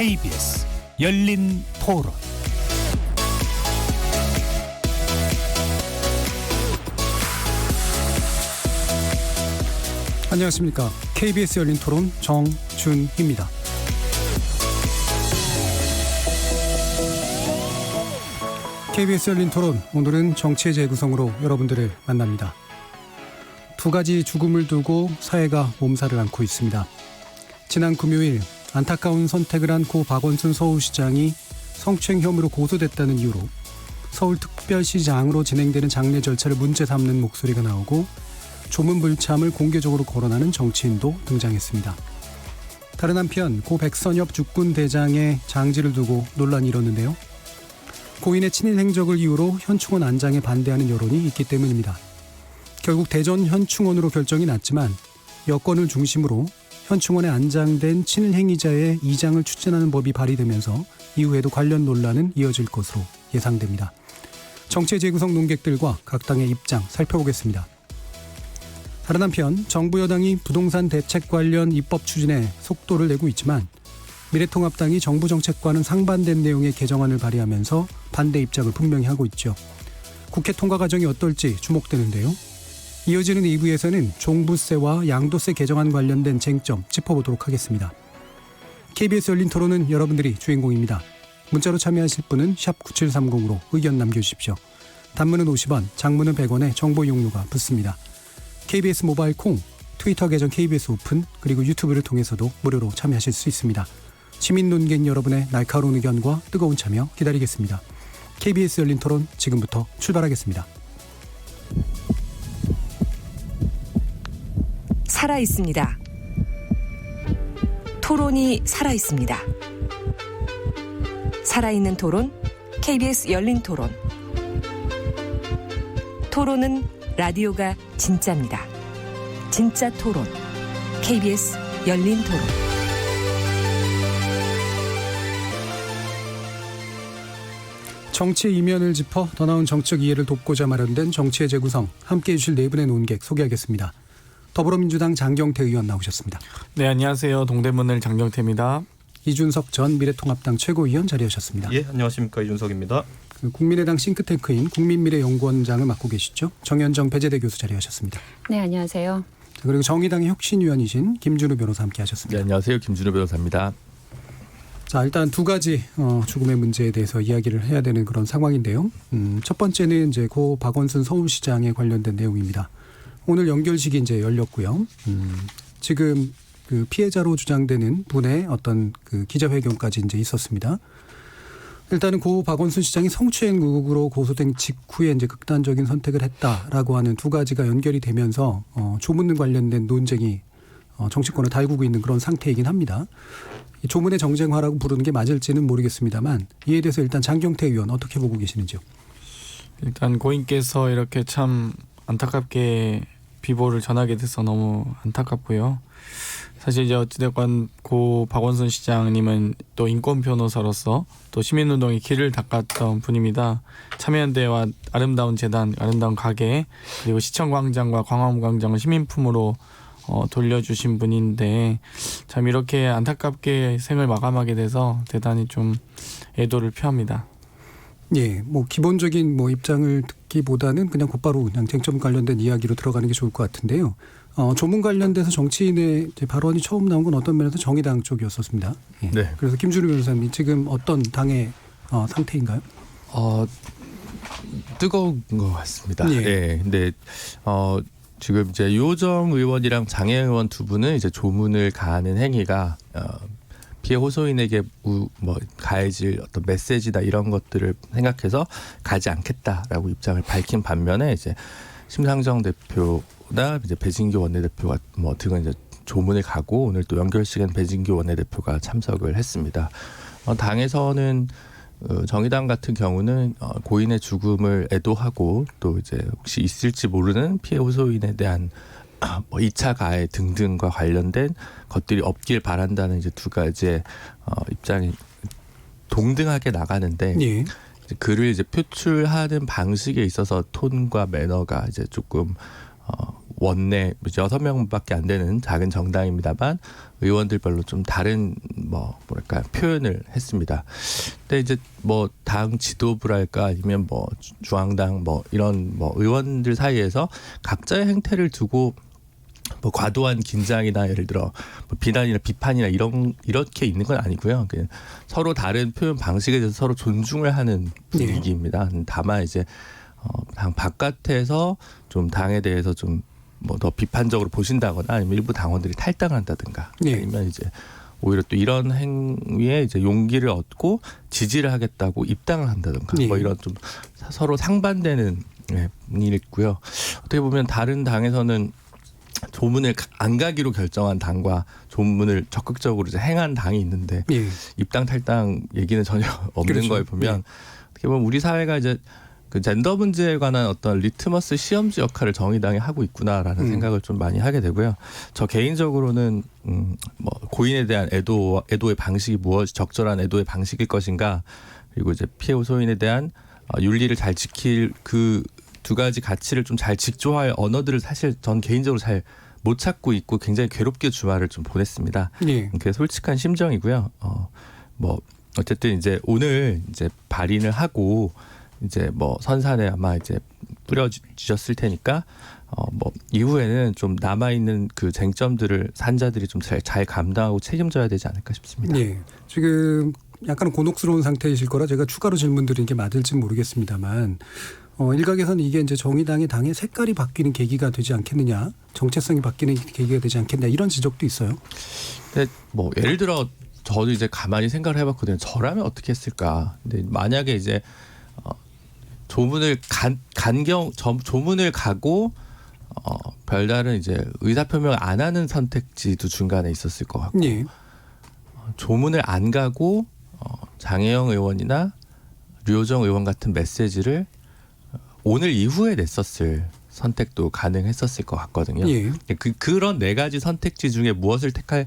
KBS 열린 토론. 안녕하십니까. KBS 열린 토론 정준희입니다. KBS 열린 토론, 오늘은 정치의 재구성으로 여러분들을 만납니다. 두 가지 죽음을 두고 사회가 몸살을 앓고 있습니다. 지난 금요일 안타까운 선택을 한 고 박원순 서울시장이 성추행 혐의로 고소됐다는 이유로 서울특별시장으로 진행되는 장례 절차를 문제 삼는 목소리가 나오고 조문불참을 공개적으로 거론하는 정치인도 등장했습니다. 다른 한편 고 백선엽 죽군대장의 장지를 두고 논란이 일었는데요. 고인의 친일 행적을 이유로 현충원 안장에 반대하는 여론이 있기 때문입니다. 결국 대전 현충원으로 결정이 났지만 여권을 중심으로 현충원에 안장된 친일 행위자의 이장을 추진하는 법이 발의되면서 이후에도 관련 논란은 이어질 것으로 예상됩니다. 정치의 재구성 논객들과 각 당의 입장 살펴보겠습니다. 다른 한편 정부 여당이 부동산 대책 관련 입법 추진에 속도를 내고 있지만 미래통합당이 정부 정책과는 상반된 내용의 개정안을 발의하면서 반대 입장을 분명히 하고 있죠. 국회 통과 과정이 어떨지 주목되는데요. 이어지는 2부에서는 종부세와 양도세 개정안 관련된 쟁점 짚어보도록 하겠습니다. KBS 열린 토론은 여러분들이 주인공입니다. 문자로 참여하실 분은 샵 9730으로 의견 남겨주십시오. 단문은 50원, 장문은 100원에 정보 이용료가 붙습니다. KBS 모바일 콩, 트위터 계정 KBS 오픈, 그리고 유튜브를 통해서도 무료로 참여하실 수 있습니다. 시민 논객 여러분의 날카로운 의견과 뜨거운 참여 기다리겠습니다. KBS 열린 토론 지금부터 출발하겠습니다. 살아있습니다. 토론이 살아있습니다. 살아있는 토론, KBS 열린 토론. 토론은 라디오가 진짜입니다. 진짜 토론, KBS 열린 토론. 정치의 이면을 짚어 더 나은 정치적 이해를 돕고자 마련된 정치의 재구성, 함께해 주실 네 분의 논객 소개하겠습니다. 더불어민주당 장경태 의원 나오셨습니다. 네, 안녕하세요. 동대문을 장경태입니다. 이준석 전 미래통합당 최고위원 자리하셨습니다. 예, 안녕하십니까. 이준석입니다. 국민의당 싱크탱크인 국민미래연구원장을 맡고 계시죠. 정현정 배재대 교수 자리하셨습니다. 네, 안녕하세요. 그리고 정의당의 혁신위원이신 김준우 변호사 함께하셨습니다. 네, 안녕하세요. 김준우 변호사입니다. 자, 일단 두 가지 죽음의 문제에 대해서 이야기를 해야 되는 그런 상황인데요. 첫 번째는 이제 고 박원순 서울시장에 관련된 내용입니다. 오늘 연결식이 이제 열렸고요. 지금 그 피해자로 주장되는 분의 어떤 그 기자회견까지 이제 있었습니다. 일단은 고 박원순 시장이 성추행 의혹으로 고소된 직후에 이제 극단적인 선택을 했다라고 하는 두 가지가 연결이 되면서 조문 관련된 논쟁이 정치권을 달구고 있는 그런 상태이긴 합니다. 이 조문의 정쟁화라고 부르는 게 맞을지는 모르겠습니다만 이에 대해서 일단 장경태 의원 어떻게 보고 계시는지요? 일단 고인께서 이렇게 참 안타깝게 비보를 전하게 돼서 너무 안타깝고요. 사실 이제 어찌됐건 고 박원순 시장님은 또 인권 변호사로서 또 시민운동의 길을 닦았던 분입니다. 참여연대와 아름다운 재단, 아름다운 가게, 그리고 시청광장과 광화문광장을 시민품으로 돌려주신 분인데 참 이렇게 안타깝게 생을 마감하게 돼서 대단히 좀 애도를 표합니다. 예, 뭐 기본적인 뭐 입장을 듣기보다는 그냥 곧바로 그냥 쟁점 관련된 이야기로 들어가는 게 좋을 것 같은데요. 조문 관련돼서 정치인의 이제 발언이 처음 나온 건 어떤 면에서 정의당 쪽이었었습니다. 예. 네. 그래서 김준우 변호사님 지금 어떤 당의 상태인가요? 뜨거운 것 같습니다. 예. 예. 근데 지금 이제 유호정 의원이랑 장애 의원 두 분은 이제 조문을 가하는 행위가 피해 호소인에게 가해질 어떤 메시지다 이런 것들을 생각해서 가지 않겠다라고 입장을 밝힌 반면에 이제 심상정 대표나 이제 배진교 원내대표가 등은 이제 조문을 가고 오늘 또 연결식엔 배진교 원내대표가 참석을 했습니다. 당에서는 정의당 같은 경우는 고인의 죽음을 애도하고 또 이제 혹시 있을지 모르는 피해 호소인에 대한 2차 가해 등등과 관련된 것들이 없길 바란다는 이제 두 가지의 입장이 동등하게 나가는데 예. 이제 글을 이제 표출하는 방식에 있어서 톤과 매너가 이제 조금 원내 6명밖에 안 되는 작은 정당입니다만 의원들별로 좀 다른 뭐랄까 표현을 했습니다. 근데 이제 뭐 당 지도부랄까 아니면 뭐 중앙당 뭐 이런 뭐 의원들 사이에서 각자의 행태를 두고 뭐 과도한 긴장이나 예를 들어 뭐 비난이나 비판이나 이렇게 있는 건 아니고요. 그냥 서로 다른 표현 방식에 대해서 서로 존중을 하는 분위기입니다. 다만 이제 당 바깥에서 좀 당에 대해서 좀 뭐 더 비판적으로 보신다거나 아니면 일부 당원들이 탈당을 한다든가 아니면 이제 오히려 또 이런 행위에 이제 용기를 얻고 지지를 하겠다고 입당을 한다든가 뭐 이런 좀 서로 상반되는 일이 있고요. 어떻게 보면 다른 당에서는 조문을 안 가기로 결정한 당과 조문을 적극적으로 이제 행한 당이 있는데 입당 탈당 얘기는 전혀 없는 그렇죠. 걸 보면 어떻게 보면 우리 사회가 이제 그 젠더 문제에 관한 어떤 리트머스 시험지 역할을 정의당이 하고 있구나라는 생각을 좀 많이 하게 되고요. 저 개인적으로는 뭐 고인에 대한 애도의 방식이 무엇이 적절한 애도의 방식일 것인가 그리고 이제 피해 호소인에 대한 윤리를 잘 지킬 그 두 가지 가치를 좀 잘 직조할 언어들을 사실 전 개인적으로 잘 못 찾고 있고 굉장히 괴롭게 주말을 좀 보냈습니다. 그게 솔직한 심정이고요. 뭐 어쨌든 이제 오늘 이제 발인을 하고 이제 뭐 선산에 아마 이제 뿌려주셨을 테니까 뭐 이후에는 좀 남아 있는 그 쟁점들을 산자들이 좀 잘 감당하고 책임져야 되지 않을까 싶습니다. 지금 약간 곤혹스러운 상태이실 거라 제가 추가로 질문드리는 게 맞을지 모르겠습니다만 일각에서는 이게 이제 정의당의 당의 색깔이 바뀌는 계기가 되지 않겠느냐, 정체성이 바뀌는 계기가 되지 않겠냐 이런 지적도 있어요. 근데 뭐 예를 들어 저도 이제 가만히 생각을 해봤거든요. 저라면 어떻게 했을까? 근데 만약에 이제 조문을 조문을 가고 별다른 이제 의사표명을 안 하는 선택지도 중간에 있었을 것 같고 조문을 안 가고 장혜영 의원이나 류호정 의원 같은 메시지를 오늘 이후에 냈었을 선택도 가능했었을 것 같거든요. 그런 네 가지 선택지 중에 무엇을 택할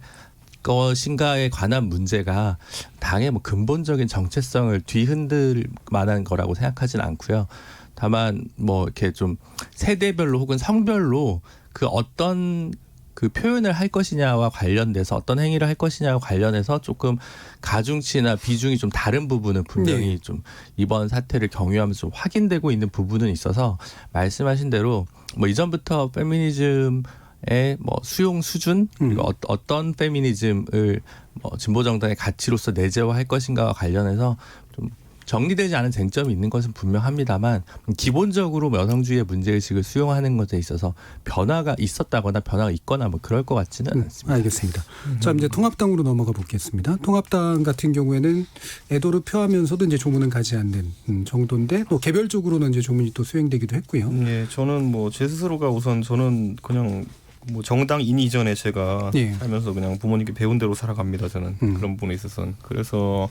것인가에 관한 문제가 당의 뭐 근본적인 정체성을 뒤흔들 만한 거라고 생각하지는 않고요. 다만 뭐 이렇게 좀 세대별로 혹은 성별로 그 어떤 그 표현을 할 것이냐와 관련돼서 어떤 행위를 할 것이냐와 관련해서 조금 가중치나 비중이 좀 다른 부분은 분명히 좀 이번 사태를 경유하면서 좀 확인되고 있는 부분은 있어서 말씀하신 대로 뭐 이전부터 페미니즘의 뭐 수용 수준 그리고 어떤 페미니즘을 뭐 진보 정당의 가치로서 내재화할 것인가와 관련해서 좀 정리되지 않은 쟁점이 있는 것은 분명합니다만 기본적으로 여성주의의 문제의식을 수용하는 것에 있어서 변화가 있었다거나 변화가 있거나 뭐 그럴 것 같지는 않습니다. 알겠습니다. 자, 이제 통합당으로 넘어가 보겠습니다. 통합당 같은 경우에는 애도를 표하면서도 이제 조문은 가지 않는 정도인데 또 개별적으로는 이제 조문이 또 수행되기도 했고요. 저는 뭐 제 스스로가 우선 저는 그냥 뭐 정당인 이전에 제가 살면서 그냥 부모님께 배운 대로 살아갑니다. 저는 그런 부분에 있어서는. 그래서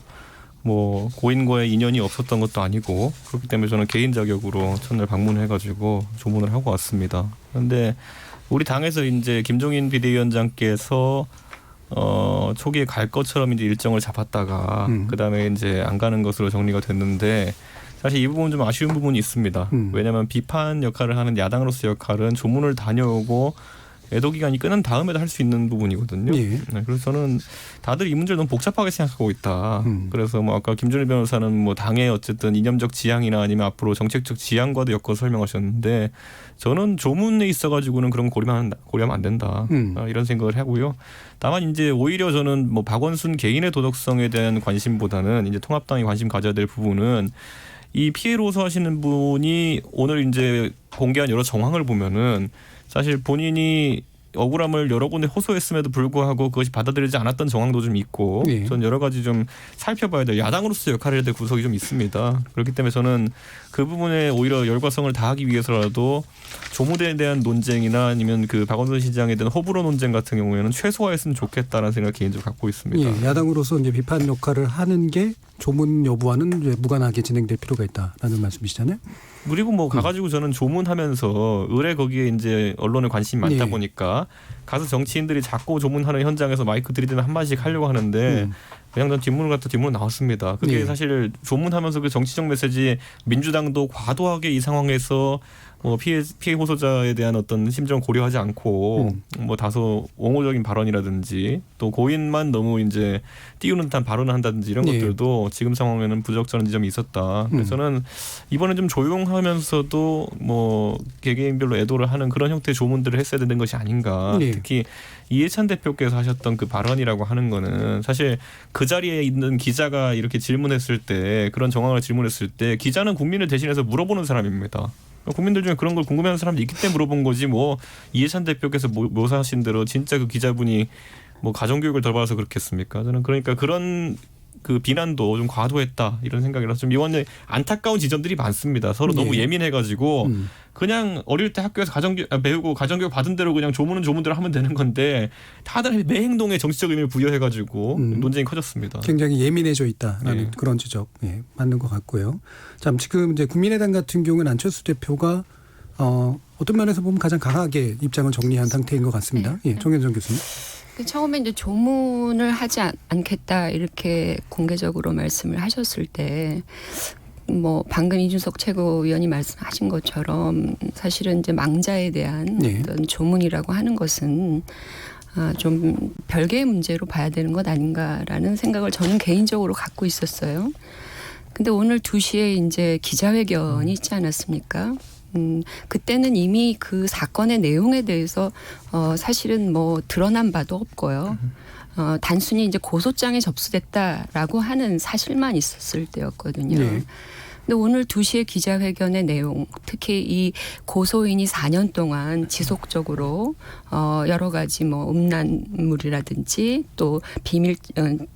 뭐 고인과의 인연이 없었던 것도 아니고 그렇기 때문에 저는 개인 자격으로 첫날 방문해가지고 조문을 하고 왔습니다. 그런데 우리 당에서 이제 김종인 비대위원장께서 초기에 갈 것처럼 이제 일정을 잡았다가 그 다음에 이제 안 가는 것으로 정리가 됐는데 사실 이 부분은 좀 아쉬운 부분이 있습니다. 왜냐하면 비판 역할을 하는 야당으로서 역할은 조문을 다녀오고 애도 기간이 끝난 다음에도 할 수 있는 부분이거든요. 그래서 저는 다들 이 문제를 너무 복잡하게 생각하고 있다. 그래서 뭐 아까 김준일 변호사는 뭐 당의 어쨌든 이념적 지향이나 아니면 앞으로 정책적 지향과도 엮어서 설명하셨는데 저는 조문에 있어가지고는 그런 거 고려하면 안 된다. 이런 생각을 하고요. 다만 이제 오히려 저는 뭐 박원순 개인의 도덕성에 대한 관심보다는 이제 통합당이 관심 가져야 될 부분은 이 피해를 호소하시는 분이 오늘 이제 공개한 여러 정황을 보면은 사실 본인이 억울함을 여러 군데 호소했음에도 불구하고 그것이 받아들이지 않았던 정황도 좀 있고 전 여러 가지 좀 살펴봐야 될 야당으로서 역할을 해야 될 구석이 좀 있습니다. 그렇기 때문에 저는 그 부분에 오히려 열과성을 다하기 위해서라도 조문에 대한 논쟁이나 아니면 그 박원순 시장에 대한 호불호 논쟁 같은 경우에는 최소화했으면 좋겠다라는 생각을 개인적으로 갖고 있습니다. 야당으로서 이제 비판 역할을 하는 게 조문 여부와는 이제 무관하게 진행될 필요가 있다라는 말씀이시잖아요. 그리고 뭐 가가지고 저는 조문하면서 의뢰 거기에 이제 언론에 관심이 많다 보니까 가서 정치인들이 자꾸 조문하는 현장에서 마이크 들이대는 한마디씩 하려고 하는데 그냥 전 뒷문을 갔다 뒷문으로 나왔습니다. 그게 사실 조문하면서 그 정치적 메시지 민주당도 과도하게 이 상황에서 뭐 피해 호소자에 대한 어떤 심정 고려하지 않고 뭐 다소 옹호적인 발언이라든지 또 고인만 너무 이제 띄우는 듯한 발언을 한다든지 이런 것들도 지금 상황에는 부적절한 지점이 있었다. 그래서 저는 이번에 좀 조용하면서도 뭐 개개인별로 애도를 하는 그런 형태의 조문들을 했어야 되는 것이 아닌가. 특히 이해찬 대표께서 하셨던 그 발언이라고 하는 거는 사실 그 자리에 있는 기자가 이렇게 질문했을 때 그런 정황을 질문했을 때 기자는 국민을 대신해서 물어보는 사람입니다. 국민들 중에 그런 걸 궁금해하는 사람이 있기 때문에 물어본 거지 뭐 이해찬 대표께서 묘사하신 대로 진짜 그 기자분이 뭐 가정교육을 덜 받아서 그렇겠습니까? 저는 그러니까 그런 그 비난도 좀 과도했다 이런 생각이라서 좀 이번에 안타까운 지점들이 많습니다. 서로 너무 예민해가지고 그냥 어릴 때 학교에서 배우고 가정교육 받은 대로 그냥 조문은 조문대로 하면 되는 건데 다들 매 행동에 정치적 의미를 부여해가지고 논쟁이 커졌습니다. 굉장히 예민해져 있다라는 그런 지적 맞는 것 같고요. 자, 지금 이제 국민의당 같은 경우는 안철수 대표가 어떤 면에서 보면 가장 강하게 입장을 정리한 상태인 것 같습니다. 정현정 교수님. 처음에 이제 조문을 하지 않겠다 이렇게 공개적으로 말씀을 하셨을 때 뭐 방금 이준석 최고위원이 말씀하신 것처럼 사실은 이제 망자에 대한 어떤 조문이라고 하는 것은 좀 별개의 문제로 봐야 되는 것 아닌가라는 생각을 저는 개인적으로 갖고 있었어요. 근데 오늘 2시에 이제 기자회견이 있지 않았습니까? 그때는 이미 그 사건의 내용에 대해서 사실은 뭐 드러난 바도 없고요. 단순히 이제 고소장에 접수됐다라고 하는 사실만 있었을 때였거든요. 근데 오늘 2시에 기자회견의 내용, 특히 이 고소인이 4년 동안 지속적으로 여러 가지 뭐 음란물이라든지 또 비밀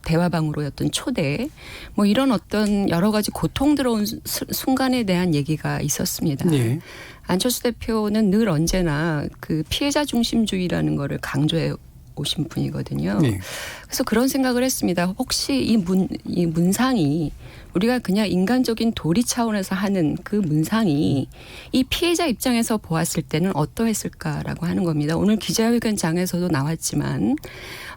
대화방으로였던 초대 뭐 이런 어떤 여러 가지 고통 들어온 순간에 대한 얘기가 있었습니다. 안철수 대표는 늘 언제나 그 피해자 중심주의라는 거를 강조해 오신 분이거든요. 그래서 그런 생각을 했습니다. 혹시 이 문상이 우리가 그냥 인간적인 도리 차원에서 하는 그 문상이 이 피해자 입장에서 보았을 때는 어떠했을까라고 하는 겁니다. 오늘 기자회견장에서도 나왔지만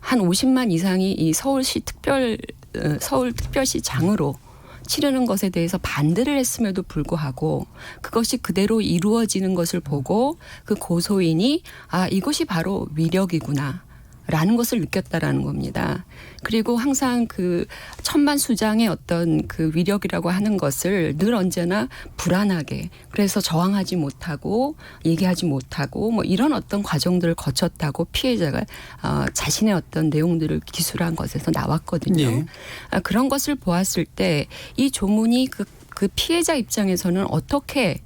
한 50만 이상이 이 서울특별시장으로 치르는 것에 대해서 반대를 했음에도 불구하고 그것이 그대로 이루어지는 것을 보고 그 고소인이 이것이 바로 위력이구나. 라는 것을 느꼈다라는 겁니다. 그리고 항상 그 천만수장의 어떤 그 위력이라고 하는 것을 늘 언제나 불안하게 그래서 저항하지 못하고 얘기하지 못하고 뭐 이런 어떤 과정들을 거쳤다고 피해자가 자신의 어떤 내용들을 기술한 것에서 나왔거든요. 그런 것을 보았을 때 이 조문이 그 피해자 입장에서는 어떻게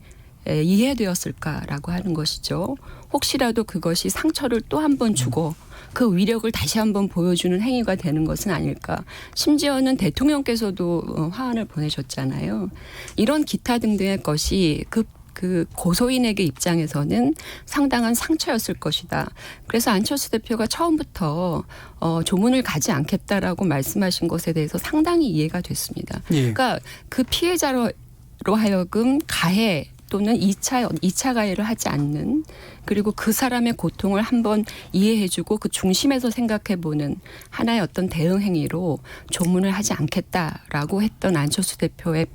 이해되었을까라고 하는 것이죠. 혹시라도 그것이 상처를 또 한 번 주고 그 위력을 다시 한번 보여주는 행위가 되는 것은 아닐까. 심지어는 대통령께서도 화환을 보내셨잖아요. 이런 기타 등등의 것이 그 고소인에게 입장에서는 상당한 상처였을 것이다. 그래서 안철수 대표가 처음부터 조문을 가지 않겠다라고 말씀하신 것에 대해서 상당히 이해가 됐습니다. 그러니까 그 피해자로 하여금 가해 또는 2차 가해를 하지 않는 그리고 그 사람의 고통을 한번 이해해주고 그 중심에서 생각해보는 하나의 어떤 대응 행위로 조문을 하지 않겠다라고 했던 안철수 대표의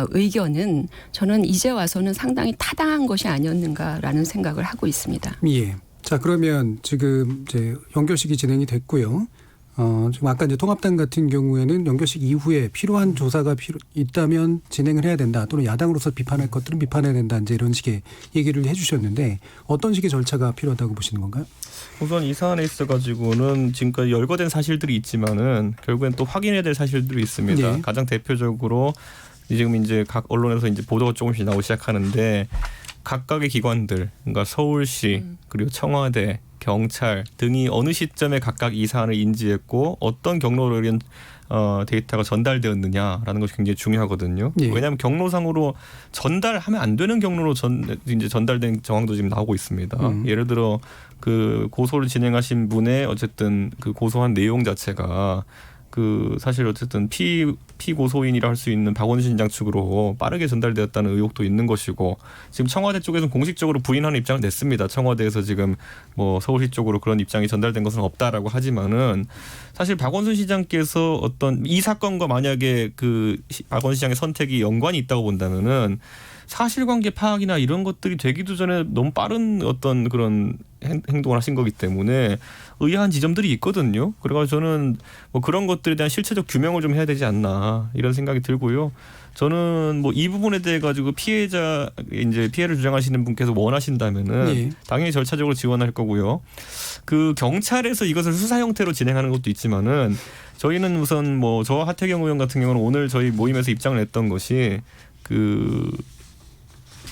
의견은 저는 이제 와서는 상당히 타당한 것이 아니었는가라는 생각을 하고 있습니다. 자, 그러면 지금 이제 연결식이 진행이 됐고요. 지금 아까 이제 통합당 같은 경우에는 연결식 이후에 필요한 조사가 있다면 진행을 해야 된다. 또는 야당으로서 비판할 것들은 비판해야 된다. 이제 이런 식의 얘기를 해 주셨는데 어떤 식의 절차가 필요하다고 보시는 건가요? 우선 이 사안에 있어가지고는 지금까지 열거된 사실들이 있지만은 결국엔 또 확인해야 될 사실들이 있습니다. 가장 대표적으로 지금 이제 각 언론에서 이제 보도가 조금씩 나오기 시작하는데 각각의 기관들, 그러니까 서울시 그리고 청와대, 경찰 등이 어느 시점에 각각 이 사안을 인지했고 어떤 경로로 이런 데이터가 전달되었느냐라는 것이 굉장히 중요하거든요. 왜냐하면 경로상으로 전달하면 안 되는 경로로 이제 전달된 정황도 지금 나오고 있습니다. 예를 들어 그 고소를 진행하신 분의 어쨌든 그 고소한 내용 자체가 그 사실 어쨌든 피고소인이라 할 수 있는 박원순 시장 측으로 빠르게 전달되었다는 의혹도 있는 것이고 지금 청와대 쪽에서는 공식적으로 부인하는 입장을 냈습니다. 청와대에서 지금 뭐 서울시 쪽으로 그런 입장이 전달된 것은 없다라고 하지만은 사실 박원순 시장께서 어떤 이 사건과 만약에 그 박원순 시장의 선택이 연관이 있다고 본다면은 사실관계 파악이나 이런 것들이 되기도 전에 너무 빠른 어떤 그런 행동을 하신 거기 때문에 의아한 지점들이 있거든요. 그래가지고 저는 뭐 그런 것들에 대한 실체적 규명을 좀 해야 되지 않나 이런 생각이 들고요. 저는 뭐 이 부분에 대해 가지고 피해자 이제 피해를 주장하시는 분께서 원하신다면은 네. 당연히 절차적으로 지원할 거고요. 그 경찰에서 이것을 수사 형태로 진행하는 것도 있지만은 저희는 우선 뭐 저 하태경 의원 같은 경우는 오늘 저희 모임에서 입장을 냈던 것이 그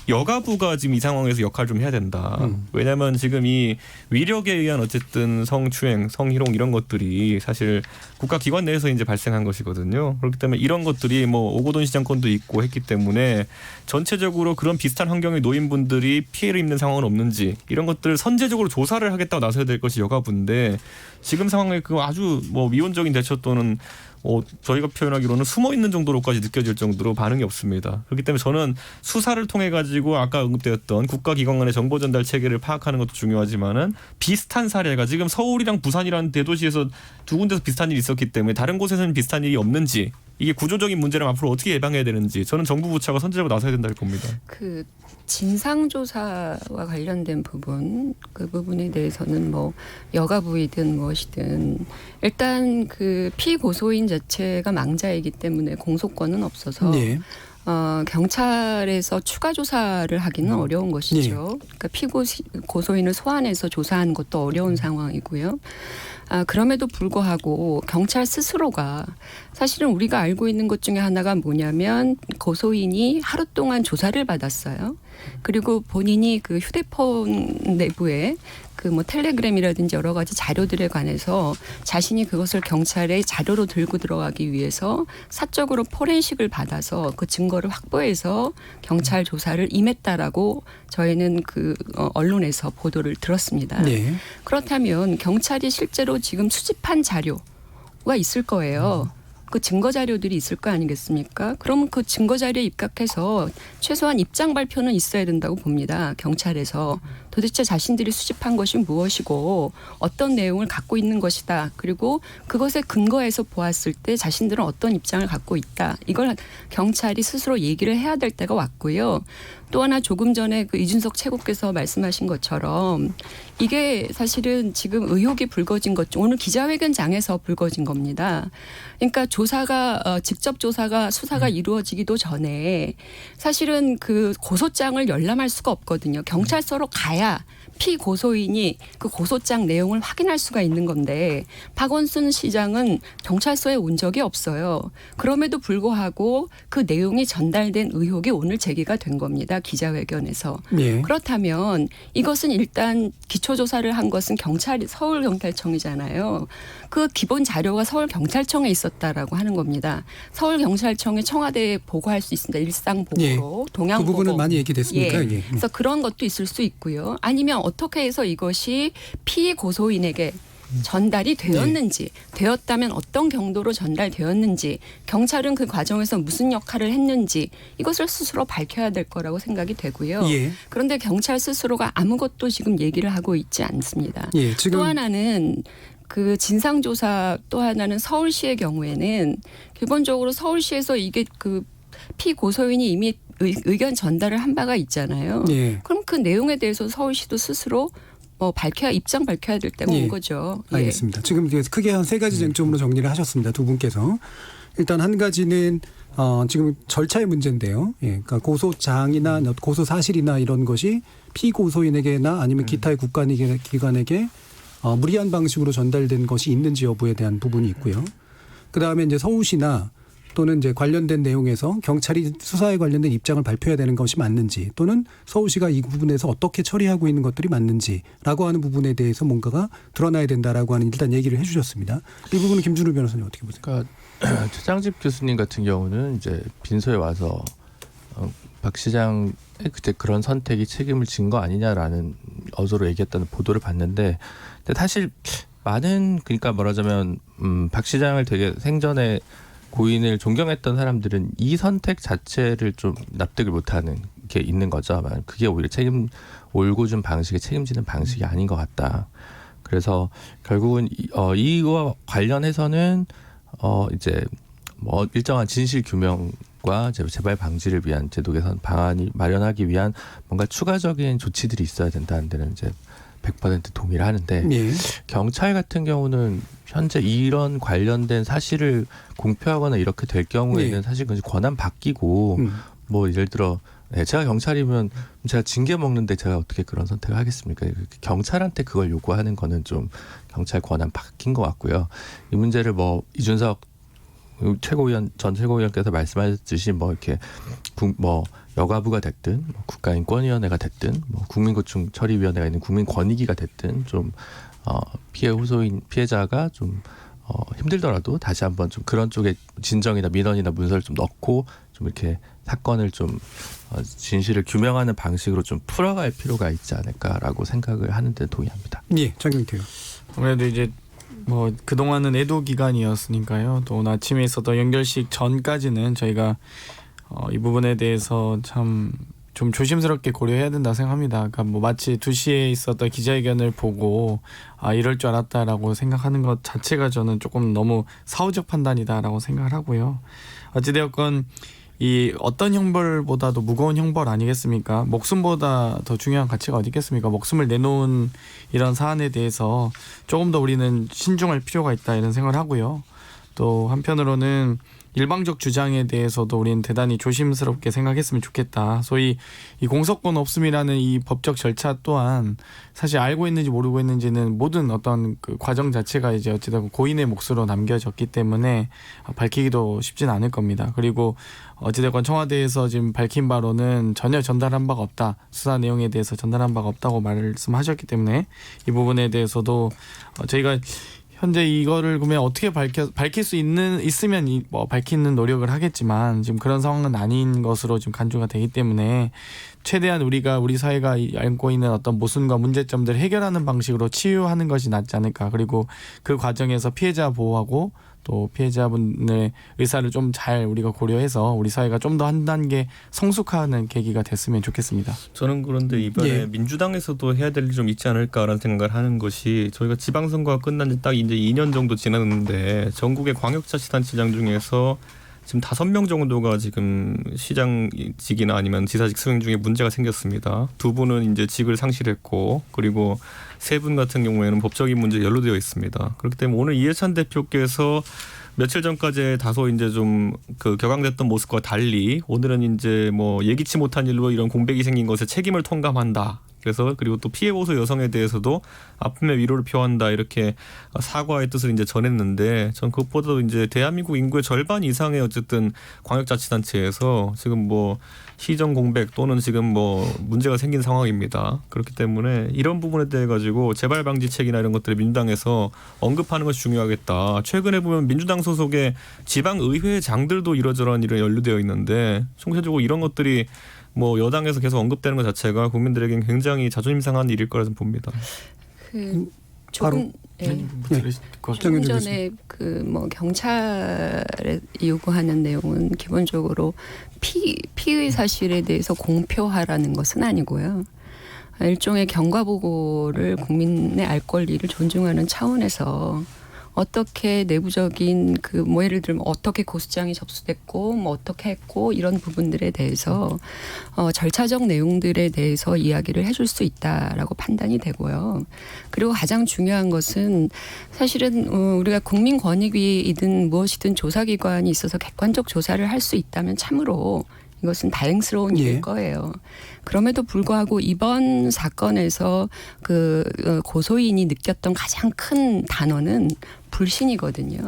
여가부가 지금 이 상황에서 역할을 좀 해야 된다. 왜냐하면 지금 이 위력에 의한 어쨌든 성추행, 성희롱 이런 것들이 사실 국가기관 내에서 이제 발생한 것이거든요. 그렇기 때문에 이런 것들이 뭐 오고돈 시장권도 있고 했기 때문에 전체적으로 그런 비슷한 환경의 노인분들이 피해를 입는 상황은 없는지 이런 것들을 선제적으로 조사를 하겠다고 나서야 될 것이 여가부인데 지금 상황에 그 아주 뭐 미온적인 대처 또는 저희가 표현하기로는 숨어 있는 정도로까지 느껴질 정도로 반응이 없습니다. 그렇기 때문에 저는 수사를 통해 가지고 아까 언급되었던 국가기관 간의 정보 전달 체계를 파악하는 것도 중요하지만은 비슷한 사례가 지금 서울이랑 부산이라는 대도시에서 두 군데서 비슷한 일이 있었기 때문에 다른 곳에서는 비슷한 일이 없는지 이게 구조적인 문제라면 앞으로 어떻게 예방해야 되는지 저는 정부 부처가 선제적으로 나서야 된다고 봅니다. 그 진상조사와 관련된 부분 그 부분에 대해서는 뭐 여가부이든 무엇이든 일단 그 피고소인 자체가 망자이기 때문에 공소권은 없어서 네. 경찰에서 추가 조사를 하기는 어려운 것이죠. 그러니까 피고소인을 소환해서 조사하는 것도 어려운 상황이고요. 그럼에도 불구하고 경찰 스스로가 사실은 우리가 알고 있는 것 중에 하나가 뭐냐면 고소인이 하루 동안 조사를 받았어요. 그리고 본인이 그 휴대폰 내부에 그 뭐 텔레그램이라든지 여러 가지 자료들에 관해서 자신이 그것을 경찰에 자료로 들고 들어가기 위해서 사적으로 포렌식을 받아서 그 증거를 확보해서 경찰 조사를 임했다라고 저희는 그 언론에서 보도를 들었습니다. 네. 그렇다면 경찰이 실제로 지금 수집한 자료가 있을 거예요. 그 증거 자료들이 있을 거 아니겠습니까? 그러면 그 증거 자료에 입각해서 최소한 입장 발표는 있어야 된다고 봅니다. 경찰에서 도대체 자신들이 수집한 것이 무엇이고 어떤 내용을 갖고 있는 것이다. 그리고 그것에 근거해서 보았을 때 자신들은 어떤 입장을 갖고 있다. 이걸 경찰이 스스로 얘기를 해야 될 때가 왔고요. 또 하나 조금 전에 그 이준석 최고께서 말씀하신 것처럼 이게 사실은 지금 의혹이 불거진 것 중 오늘 기자회견장에서 불거진 겁니다. 그러니까 조사가 직접 조사가 수사가 이루어지기도 전에 사실은 그 고소장을 열람할 수가 없거든요. 경찰서로 가야 피고소인이 그 고소장 내용을 확인할 수가 있는 건데 박원순 시장은 경찰서에 온 적이 없어요. 그럼에도 불구하고 그 내용이 전달된 의혹이 오늘 제기가 된 겁니다. 기자회견에서. 네. 그렇다면 이것은 일단 기초조사를 한 것은 서울경찰청이잖아요. 그 기본 자료가 서울경찰청에 있었다라고 하는 겁니다. 서울경찰청이 청와대에 보고할 수 있습니다. 일상 보고로. 동향 그 부분은 보고. 많이 얘기됐으니까. 예. 그래서 그런 것도 있을 수 있고요. 아니면 어떻게 해서 이것이 피고소인에게 전달이 되었는지 되었다면 어떤 경도로 전달되었는지 경찰은 그 과정에서 무슨 역할을 했는지 이것을 스스로 밝혀야 될 거라고 생각이 되고요. 예. 그런데 경찰 스스로가 아무것도 지금 얘기를 하고 있지 않습니다. 예. 지금 또 하나는 그 진상조사 또 하나는 서울시의 경우에는 기본적으로 서울시에서 이게 그 피고소인이 이미 의견 전달을 한 바가 있잖아요. 예. 그럼 그 내용에 대해서 서울시도 스스로 입장 밝혀야 될 때가 온 거죠. 예. 알겠습니다. 지금 크게 한 세 가지 쟁점으로 정리를 하셨습니다. 두 분께서. 일단 한 가지는 지금 절차의 문제인데요. 예. 그러니까 고소장이나 고소 사실이나 이런 것이 피고소인에게나 아니면 기타의 국가기관에게 무리한 방식으로 전달된 것이 있는지 여부에 대한 부분이 있고요. 그다음에 이제 서울시나 또는 이제 관련된 내용에서 경찰이 수사에 관련된 입장을 발표해야 되는 것이 맞는지 또는 서울시가 이 부분에서 어떻게 처리하고 있는 것들이 맞는지라고 하는 부분에 대해서 뭔가가 드러나야 된다라고 하는 일단 얘기를 해 주셨습니다. 이 부분은 김준우 변호사님 어떻게 보세요? 그러니까 최장집 교수님 같은 경우는 이제 빈소에 와서 박 시장의 그때 그런 선택이 책임을 진 거 아니냐라는 어조로 얘기했다는 보도를 봤는데 근데 사실 많은 그러니까 말하자면 박 시장을 되게 생전에 고인을 존경했던 사람들은 이 선택 자체를 좀 납득을 못하는 게 있는 거죠. 그게 오히려 올고 준 방식에 책임지는 방식이 아닌 것 같다. 그래서 결국은 이와 관련해서는 이제 뭐 일정한 진실 규명을 방역과 재발 방지를 위한 제도 개선 방안이 마련하기 위한 뭔가 추가적인 조치들이 있어야 된다는 데는 이제 100% 동의를 하는데 예. 경찰 같은 경우는 현재 이런 관련된 사실을 공표하거나 이렇게 될 경우에는 예. 사실 권한 바뀌고 뭐 예를 들어 제가 경찰이면 제가 징계 먹는데 제가 어떻게 그런 선택을 하겠습니까? 경찰한테 그걸 요구하는 거는 좀 경찰 권한 바뀐 것 같고요. 이 문제를 뭐 이준석 전 최고위원께서 말씀하셨듯이 뭐 이렇게 뭐 여가부가 됐든 뭐 국가인권위원회가 됐든 뭐 국민고충처리위원회가 있는 국민권익위가 됐든 좀 피해자가 좀 힘들더라도 다시 한번 좀 그런 쪽에 진정이나 민원이나 문서를 좀 넣고 좀 이렇게 사건을 좀 진실을 규명하는 방식으로 좀 풀어갈 필요가 있지 않을까라고 생각을 하는데 동의합니다. 예, 장경태요. 아무래도 이제 뭐 그동안은 애도 기간이었으니까요. 또 오늘 아침에 있었던 연결식 전까지는 저희가 이 부분에 대해서 참 좀 조심스럽게 고려해야 된다 생각합니다. 그러니까 뭐 마치 2시에 있었던 기자회견을 보고 이럴 줄 알았다라고 생각하는 것 자체가 저는 조금 너무 사후적 판단이다라고 생각을 하고요. 어찌되었건 이 어떤 형벌보다도 무거운 형벌 아니겠습니까? 목숨보다 더 중요한 가치가 어디 있겠습니까? 목숨을 내놓은 이런 사안에 대해서 조금 더 우리는 신중할 필요가 있다 이런 생각을 하고요. 또 한편으로는 일방적 주장에 대해서도 우리는 대단히 조심스럽게 생각했으면 좋겠다. 소위 이 공소권 없음이라는 이 법적 절차 또한 사실 알고 있는지 모르고 있는지는 모든 어떤 그 과정 자체가 이제 어찌됐건 고인의 몫으로 남겨졌기 때문에 밝히기도 쉽지는 않을 겁니다. 그리고 어찌됐건 청와대에서 지금 밝힌 바로는 전혀 전달한 바가 없다. 수사 내용에 대해서 전달한 바가 없다고 말씀하셨기 때문에 이 부분에 대해서도 저희가 현재 이거를 그러면 어떻게 밝힐 수 있으면 뭐 밝히는 노력을 하겠지만 지금 그런 상황은 아닌 것으로 지금 간주가 되기 때문에 최대한 우리 사회가 안고 있는 어떤 모순과 문제점들을 해결하는 방식으로 치유하는 것이 낫지 않을까. 그리고 그 과정에서 피해자 보호하고 또 피해자분의 의사를 좀 잘 우리가 고려해서 우리 사회가 좀 더 한 단계 성숙하는 계기가 됐으면 좋겠습니다. 저는 그런데 이번에 민주당에서도 해야 될 일이 좀 있지 않을까라는 생각을 하는 것이 저희가 지방선거가 끝난 지 딱 이제 2년 정도 지났는데 전국의 광역자치단체장 중에서 지금 5명 정도가 지금 시장직이나 아니면 지사직 수행 중에 문제가 생겼습니다. 2분은 이제 직을 상실했고 그리고 3분 같은 경우에는 법적인 문제에 연루되어 있습니다. 그렇기 때문에 오늘 이해찬 대표께서 며칠 전까지 다소 이제 좀 그 격앙됐던 모습과 달리 오늘은 이제 뭐 예기치 못한 일로 이런 공백이 생긴 것에 책임을 통감한다. 그래서 그리고 또 피해 보수 여성에 대해서도 아픔의 위로를 표한다 이렇게 사과의 뜻을 이제 전했는데 전 그것보다도 이제 대한민국 인구의 절반 이상의 어쨌든 광역자치단체에서 지금 뭐 시정 공백 또는 지금 뭐 문제가 생긴 상황입니다. 그렇기 때문에 이런 부분에 대해 가지고 재발 방지책이나 이런 것들을 민주당에서 언급하는 것이 중요하겠다. 최근에 보면 민주당 소속의 지방 의회장들도 이러저러한 일에 연루되어 있는데 총체적으로 이런 것들이 뭐 여당에서 계속 언급되는 것 자체가 국민들에겐 굉장히 자존심 상한 일일 거라 좀 봅니다. 조금 조금 전에 그 뭐 경찰에 요구하는 내용은 기본적으로 피의 사실에 대해서 공표하라는 것은 아니고요. 일종의 경과보고를 국민의 알 권리를 존중하는 차원에서 어떻게 내부적인 그 뭐 예를 들면 어떻게 고소장이 접수됐고 뭐 어떻게 했고 이런 부분들에 대해서 절차적 내용들에 대해서 이야기를 해줄 수 있다라고 판단이 되고요. 그리고 가장 중요한 것은 사실은 우리가 국민권익위이든 무엇이든 조사기관이 있어서 객관적 조사를 할 수 있다면 참으로 이것은 다행스러운 일일 거예요. 그럼에도 불구하고 이번 사건에서 그 고소인이 느꼈던 가장 큰 단어는 불신이거든요.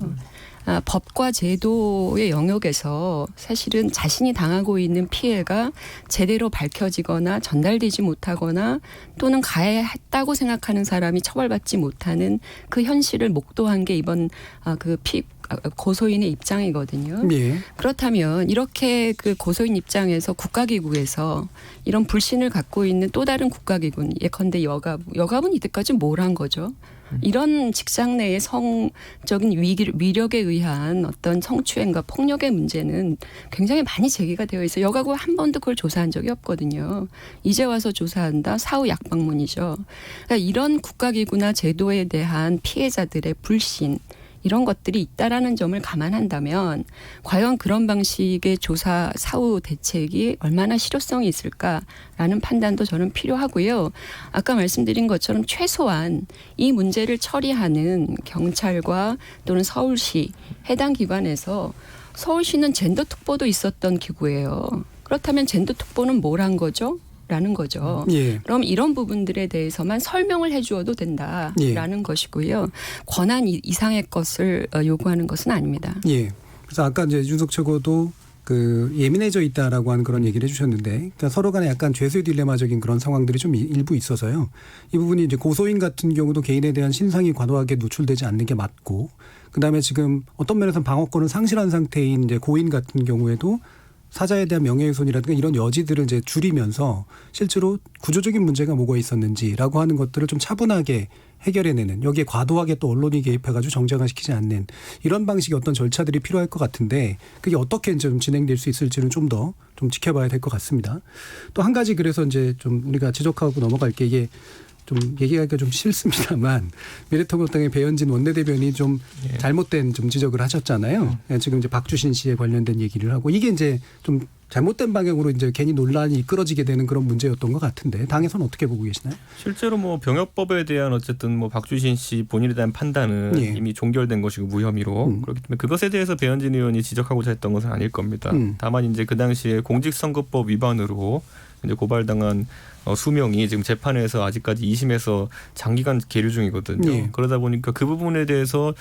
법과 제도의 영역에서 사실은 자신이 당하고 있는 피해가 제대로 밝혀지거나 전달되지 못하거나 또는 가해했다고 생각하는 사람이 처벌받지 못하는 그 현실을 목도한 게 이번 고소인의 입장이거든요. 예. 그렇다면 이렇게 그 고소인 입장에서 국가기구에서 이런 불신을 갖고 있는 또 다른 국가기구, 예컨대 여가부는 이때까지 뭘 한 거죠? 이런 직장 내의 성적인 위력에 의한 어떤 성추행과 폭력의 문제는 굉장히 많이 제기가 되어 있어요. 여가부가 한 번도 그걸 조사한 적이 없거든요. 이제 와서 조사한다. 사후 약방문이죠. 그러니까 이런 국가기구나 제도에 대한 피해자들의 불신, 이런 것들이 있다라는 점을 감안한다면 과연 그런 방식의 조사 사후 대책이 얼마나 실효성이 있을까라는 판단도 저는 필요하고요. 아까 말씀드린 것처럼 최소한 이 문제를 처리하는 경찰과 또는 서울시 해당 기관에서 서울시는 젠더 특보도 있었던 기구예요. 그렇다면 젠더 특보는 뭘 한 거죠? 라는 거죠. 예. 그럼 이런 부분들에 대해서만 설명을 해주어도 된다라는 예. 것이고요. 권한 이상의 것을 요구하는 것은 아닙니다. 예. 그래서 아까 이제 윤석 최고도 그 예민해져 있다라고 하는 그런 얘기를 해주셨는데, 그러니까 서로 간에 약간 죄수의 딜레마적인 그런 상황들이 좀 일부 있어서요. 이 부분이 이제 고소인 같은 경우도 개인에 대한 신상이 과도하게 노출되지 않는 게 맞고, 그 다음에 지금 어떤 면에서는 방어권을 상실한 상태인 이제 고인 같은 경우에도 사자에 대한 명예훼손이라든가 이런 여지들을 이제 줄이면서 실제로 구조적인 문제가 뭐가 있었는지라고 하는 것들을 좀 차분하게 해결해내는, 여기에 과도하게 또 언론이 개입해가지고 정쟁화시키지 않는 이런 방식의 어떤 절차들이 필요할 것 같은데, 그게 어떻게 이제 좀 진행될 수 있을지는 좀 더 좀 지켜봐야 될 것 같습니다. 또 한 가지 그래서 이제 좀 우리가 지적하고 넘어갈 게, 이게 좀 얘기하기가 좀 싫습니다만 미래통합당의 배현진 원내대변인이 좀 잘못된 좀 지적을 하셨잖아요. 지금 이제 박주신 씨에 관련된 얘기를 하고, 이게 이제 좀 잘못된 방향으로 이제 괜히 논란이 이끌어지게 되는 그런 문제였던 것 같은데, 당에서는 어떻게 보고 계시나요? 실제로 뭐 병역법에 대한 어쨌든 뭐 박주신 씨 본인에 대한 판단은 이미 종결된 것이고 무혐의로 그렇기 때문에 그것에 대해서 배현진 의원이 지적하고자 했던 것은 아닐 겁니다. 다만 이제 그 당시에 공직선거법 위반으로 이제 고발당한 수명이 지금 재판에서 아직까지 2심에서 장기간 계류 중이거든요. 그러다 보니까 그 부분에 대해서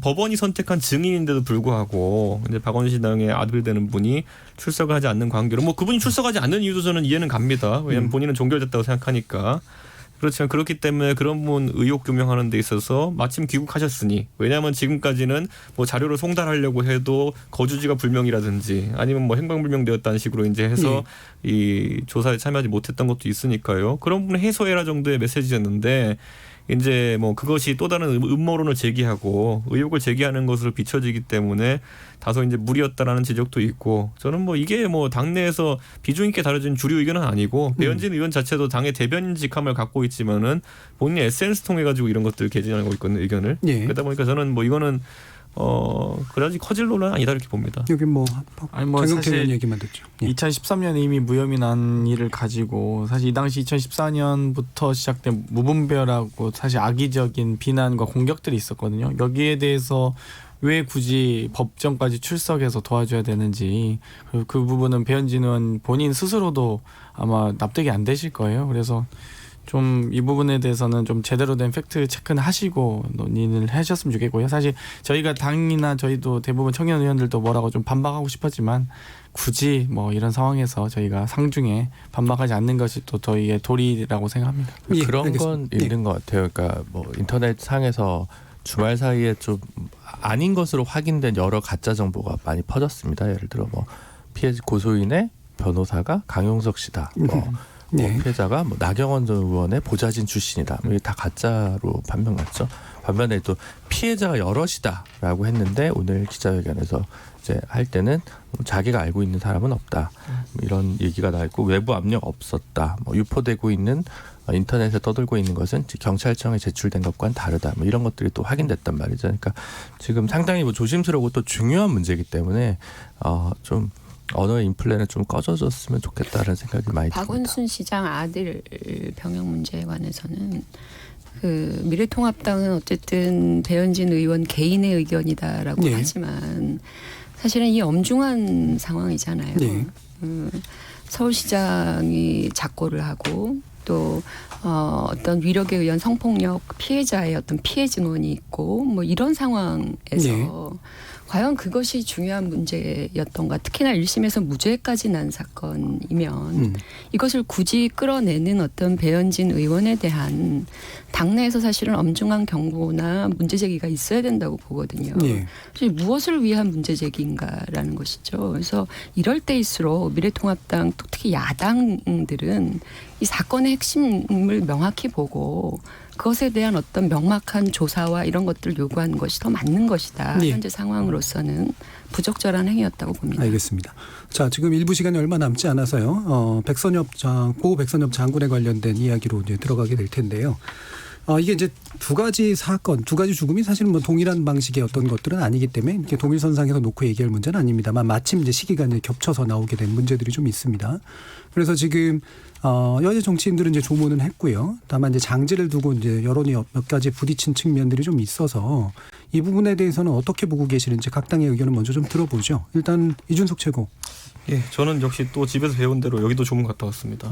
법원이 선택한 증인인데도 불구하고 이제 박원순 시장의 아들 되는 분이 출석을 하지 않는 관계로, 뭐 그분이 출석하지 않는 이유도 저는 이해는 갑니다. 왜냐하면 본인은 종결됐다고 생각하니까. 그렇지만 그렇기 때문에 그런 부분 의혹 규명하는 데 있어서 마침 귀국하셨으니, 왜냐하면 지금까지는 뭐 자료를 송달하려고 해도 거주지가 불명이라든지 아니면 뭐 행방불명되었다는 식으로 이제 해서 이 조사에 참여하지 못했던 것도 있으니까요. 그런 부분 해소해라 정도의 메시지였는데, 이제 뭐 그것이 또 다른 음모론을 제기하고 의혹을 제기하는 것으로 비춰지기 때문에 다소 이제 무리였다라는 지적도 있고, 저는 뭐 이게 뭐 당내에서 비중 있게 다뤄진 주류 의견은 아니고, 배현진 의원 자체도 당의 대변인 직함을 갖고 있지만은 본인이 SNS 통해 가지고 이런 것들을 개진하고 있거든요, 의견을. 그러다 보니까 저는 뭐 이거는 그다지 커질 논란은 아니다 이렇게 봅니다. 여기 뭐 사실 얘기만 듣죠. 2013년에 이미 무혐의 난 일을 가지고, 사실 이 당시 2014년부터 시작된 무분별하고 사실 악의적인 비난과 공격들이 있었거든요. 여기에 대해서 왜 굳이 법정까지 출석해서 도와줘야 되는지, 그리고 그 부분은 배현진 의원 본인 스스로도 아마 납득이 안 되실 거예요. 그래서 좀 이 부분에 대해서는 좀 제대로 된 팩트 체크는 하시고 논의를 하셨으면 좋겠고요. 사실 저희가 당이나 저희도 대부분 청년 의원들도 뭐라고 좀 반박하고 싶었지만, 굳이 뭐 이런 상황에서 저희가 상중에 반박하지 않는 것이 또 저희의 도리라고 생각합니다. 그런 알겠습니다. 건 있는 것 같아요. 그러니까 뭐 인터넷 상에서 주말 사이에 좀 아닌 것으로 확인된 여러 가짜 정보가 많이 퍼졌습니다. 예를 들어 뭐 피해 고소인의 변호사가 강용석 씨다. 피해자가 뭐 나경원 전 의원의 보좌진 출신이다. 이게 다 가짜로 판명났죠. 반면에 또 피해자가 여럿이다라고 했는데, 오늘 기자회견에서 이제 할 때는 자기가 알고 있는 사람은 없다. 이런 얘기가 나 있고, 외부 압력 없었다. 뭐 유포되고 있는 인터넷에 떠들고 있는 것은 경찰청에 제출된 것과는 다르다. 뭐 이런 것들이 또 확인됐단 말이죠. 그러니까 지금 상당히 뭐 조심스러우고 또 중요한 문제이기 때문에 좀 언어의 인플레는 좀 꺼져졌으면 좋겠다는 생각이 많이 듭니다. 박원순 시장 아들 병역 문제에 관해서는 그 미래통합당은 어쨌든 배현진 의원 개인의 의견이다라고 하지만 사실은 이 엄중한 상황이잖아요. 서울시장이 작고를 하고, 또 어떤 위력에 의한 성폭력 피해자의 어떤 피해 증언이 있고, 뭐 이런 상황에서 과연 그것이 중요한 문제였던가, 특히나 1심에서 무죄까지 난 사건이면 이것을 굳이 끌어내는 어떤 배현진 의원에 대한 당내에서 사실은 엄중한 경고나 문제 제기가 있어야 된다고 보거든요. 무엇을 위한 문제 제기인가라는 것이죠. 그래서 이럴 때일수록 미래통합당, 또 특히 야당들은 이 사건의 핵심을 명확히 보고 그것에 대한 어떤 명확한 조사와 이런 것들을 요구하는 것이 더 맞는 것이다. 현재 상황으로서는 부적절한 행위였다고 봅니다. 알겠습니다. 자, 지금 일부 시간이 얼마 남지 않아서요. 고 백선엽 장군에 관련된 이야기로 이제 들어가게 될 텐데요. 이게 이제 두 가지 사건, 두 가지 죽음이 사실은 뭐 동일한 방식의 어떤 것들은 아니기 때문에 이렇게 동일선상에서 놓고 얘기할 문제는 아닙니다만 마침 이제 시기가 이제 겹쳐서 나오게 된 문제들이 좀 있습니다. 그래서 지금 여야 정치인들은 이제 조문은 했고요. 다만 이제 장지를 두고 이제 여론이 몇 가지 부딪힌 측면들이 좀 있어서 이 부분에 대해서는 어떻게 보고 계시는지 각 당의 의견을 먼저 좀 들어보죠. 일단 이준석 최고. 예, 저는 역시 또 집에서 배운 대로 여기도 조문 갔다 왔습니다.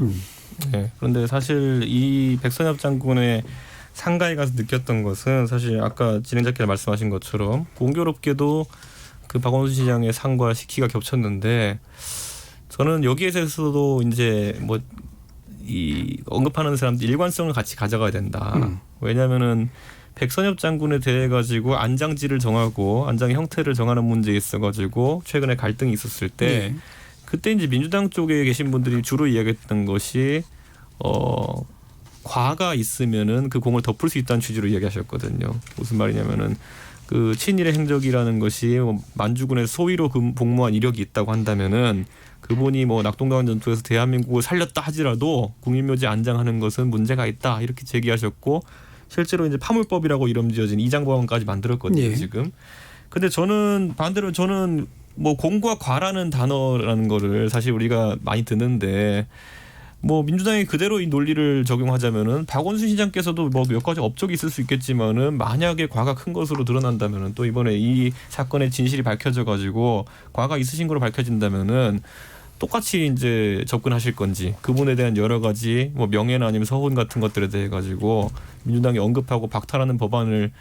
예, 그런데 사실 이 백선엽 장군의 상가에 가서 느꼈던 것은 사실 아까 진행자께서 말씀하신 것처럼 공교롭게도 그 박원순 시장의 상과 시기가 겹쳤는데 저는 여기에 대해서도 이제 뭐 이 언급하는 사람들 일관성을 같이 가져가야 된다. 왜냐하면은 백선엽 장군에 대해 가지고 안장지를 정하고 안장의 형태를 정하는 문제에 있어 가지고 최근에 갈등이 있었을 때 그때 이제 민주당 쪽에 계신 분들이 주로 이야기했던 것이 과가 있으면은 그 공을 덮을 수 있다는 취지로 이야기하셨거든요. 무슨 말이냐면은 그 친일의 행적이라는 것이 만주군의 소위로 복무한 이력이 있다고 한다면은 그분이 뭐 낙동강원 전투에서 대한민국을 살렸다 하지라도 국립묘지 안장하는 것은 문제가 있다 이렇게 제기하셨고 실제로 이제 파물법이라고 이름 지어진 이장법안까지 만들었거든요. 예. 지금. 근데 저는 반대로 저는 뭐 공과 과라는 단어라는 거를 사실 우리가 많이 듣는데 뭐 민주당이 그대로 이 논리를 적용하자면은 박원순 시장께서도 뭐 몇 가지 업적이 있을 수 있겠지만은 만약에 과가 큰 것으로 드러난다면은 또 이번에 이 사건의 진실이 밝혀져 가지고 과가 있으신 걸로 밝혀진다면은 똑같이 이제 접근하실 건지 그분에 대한 여러 가지 뭐 명예나 아니면 서훈 같은 것들에 대해 가지고 민주당이 언급하고 박탈하는 법안을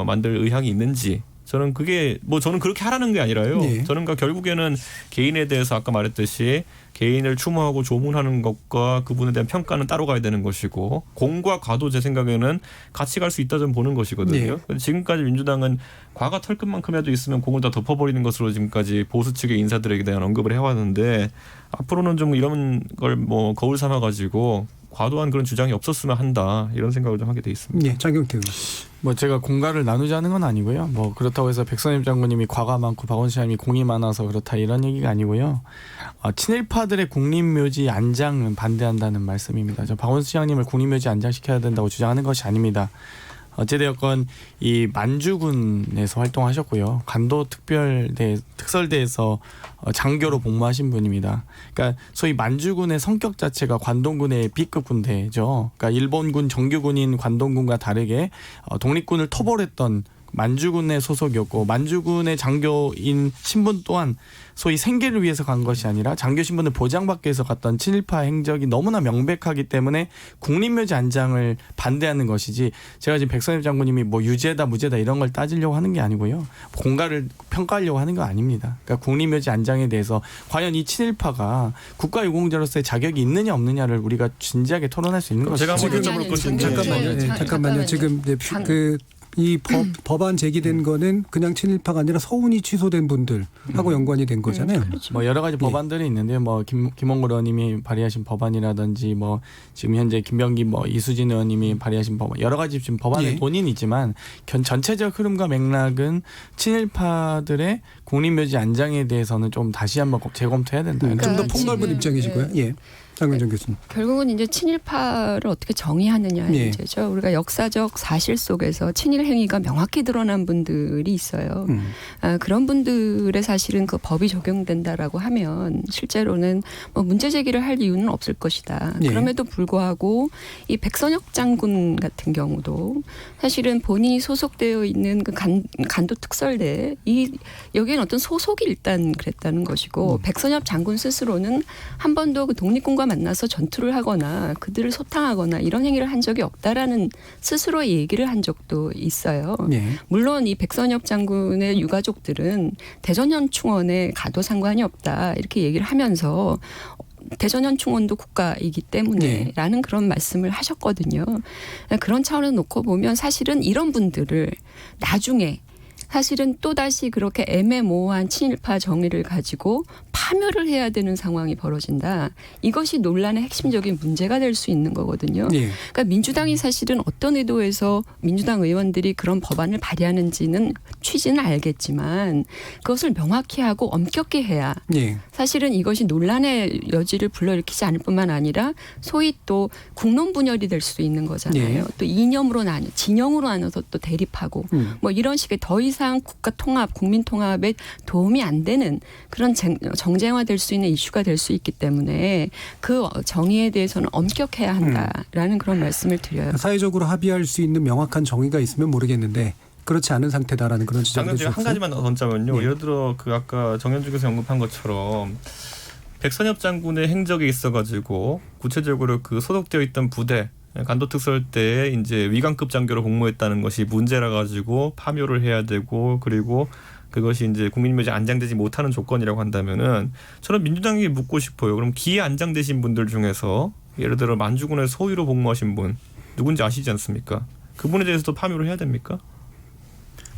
만들 의향이 있는지 저는 그게 뭐 저는 그렇게 하라는 게 아니라요. 네. 저는 결국에는 개인에 대해서 아까 말했듯이 개인을 추모하고 조문하는 것과 그분에 대한 평가는 따로 가야 되는 것이고 공과 과도 제 생각에는 같이 갈 수 있다 좀 보는 것이거든요. 네. 지금까지 민주당은 과가 털끝만큼이라도 있으면 공을 다 덮어버리는 것으로 지금까지 보수 측의 인사들에게 대한 언급을 해왔는데 앞으로는 좀 이런 걸 뭐 거울 삼아 가지고 과도한 그런 주장이 없었으면 한다 이런 생각을 좀 하게 돼 있습니다. 네, 장경태 의원. 뭐 제가 공과를 나누자는 건 아니고요. 뭐 그렇다고 해서 백선엽 장군님이 과가 많고 박원순 시장님이 공이 많아서 그렇다 이런 얘기가 아니고요. 친일파들의 국립묘지 안장은 반대한다는 말씀입니다. 저 박원순 시장님을 국립묘지 안장시켜야 된다고 주장하는 것이 아닙니다. 어찌되었건 이 만주군에서 활동하셨고요. 간도 특설대에서 장교로 복무하신 분입니다. 그러니까 소위 만주군의 성격 자체가 관동군의 B급 군대죠. 그러니까 일본군 정규군인 관동군과 다르게 독립군을 토벌했던 만주군의 소속이었고 만주군의 장교인 신분 또한 소위 생계를 위해서 간 것이 아니라 장교 신분을 보장받기 위해서 갔던 친일파 행적이 너무나 명백하기 때문에 국립묘지 안장을 반대하는 것이지 제가 지금 백선엽 장군님이 뭐 유죄다 무죄다 이런 걸 따지려고 하는 게 아니고요. 공가를 평가하려고 하는 거 아닙니다. 그러니까 국립묘지 안장에 대해서 과연 이 친일파가 국가유공자로서의 자격이 있느냐 없느냐를 우리가 진지하게 토론할 수 있는 것이죠. 제가 한번 여쭤볼 건데 잠깐만요. 지금 이 법안 제기된 거는 그냥 친일파가 아니라 서운이 취소된 분들하고 연관이 된 거잖아요. 뭐 여러 가지 법안들이 있는데요. 뭐 김홍걸 의원님이 발의하신 법안이라든지 뭐 지금 현재 김병기 뭐 이수진 의원님이 발의하신 법안 여러 가지 지금 법안의 논의는 있지만 전체적 흐름과 맥락은 친일파들의 국립묘지 안장에 대해서는 좀 다시 한번 재검토해야 된다. 좀 더 폭넓은 입장이시고요. 예. 장근정 교수님. 결국은 이제 친일파를 어떻게 정의하느냐의 문제죠. 우리가 역사적 사실 속에서 친일 행위가 명확히 드러난 분들이 있어요. 그런 분들의 사실은 그 법이 적용된다라고 하면 실제로는 뭐 문제 제기를 할 이유는 없을 것이다. 그럼에도 불구하고 이 백선엽 장군 같은 경우도 사실은 본인이 소속되어 있는 그 간도 특설대 여기에는 어떤 소속이 일단 그랬다는 것이고 백선엽 장군 스스로는 한 번도 그 독립군과 만나서 전투를 하거나 그들을 소탕하거나 이런 행위를 한 적이 없다라는 스스로의 얘기를 한 적도 있어요. 물론 이 백선엽 장군의 유가족들은 대전현충원에 가도 상관이 없다 이렇게 얘기를 하면서 대전현충원도 국가이기 때문에 라는 그런 말씀을 하셨거든요. 그런 차원을 놓고 보면 사실은 이런 분들을 나중에 사실은 또다시 그렇게 애매모호한 친일파 정의를 가지고 파멸을 해야 되는 상황이 벌어진다. 이것이 논란의 핵심적인 문제가 될 수 있는 거거든요. 그러니까 민주당이 사실은 어떤 의도에서 민주당 의원들이 그런 법안을 발의하는지는 취지는 알겠지만 그것을 명확히 하고 엄격히 해야 예. 사실은 이것이 논란의 여지를 불러일으키지 않을 뿐만 아니라 소위 또 국론 분열이 될 수도 있는 거잖아요. 예. 또 이념으로 나뉘어 진영으로 나눠서 또 대립하고 뭐 이런 식의 더 이상 국가 통합, 국민 통합에 도움이 안 되는 그런 정쟁화될 수 있는 이슈가 될 수 있기 때문에 그 정의에 대해서는 엄격해야 한다라는 그런 말씀을 드려요. 사회적으로 합의할 수 있는 명확한 정의가 있으면 모르겠는데 그렇지 않은 상태다라는 그런 지적을 방금 제가 한 가지만 더 던자면요. 예. 예를 들어 그 아까 정현주께서 언급한 것처럼 백선엽 장군의 행적에 있어가지고 구체적으로 그 소속되어 있던 부대 간도특설 때 이제 위관급 장교로 복무했다는 것이 문제라 가지고 파묘를 해야 되고 그리고 그것이 이제 국민묘지에 안장되지 못하는 조건이라고 한다면은 저는 민주당에게 묻고 싶어요. 그럼 기에 안장되신 분들 중에서 예를 들어 만주군의 소위로 복무하신 분 누군지 아시지 않습니까? 그분에 대해서도 파묘를 해야 됩니까?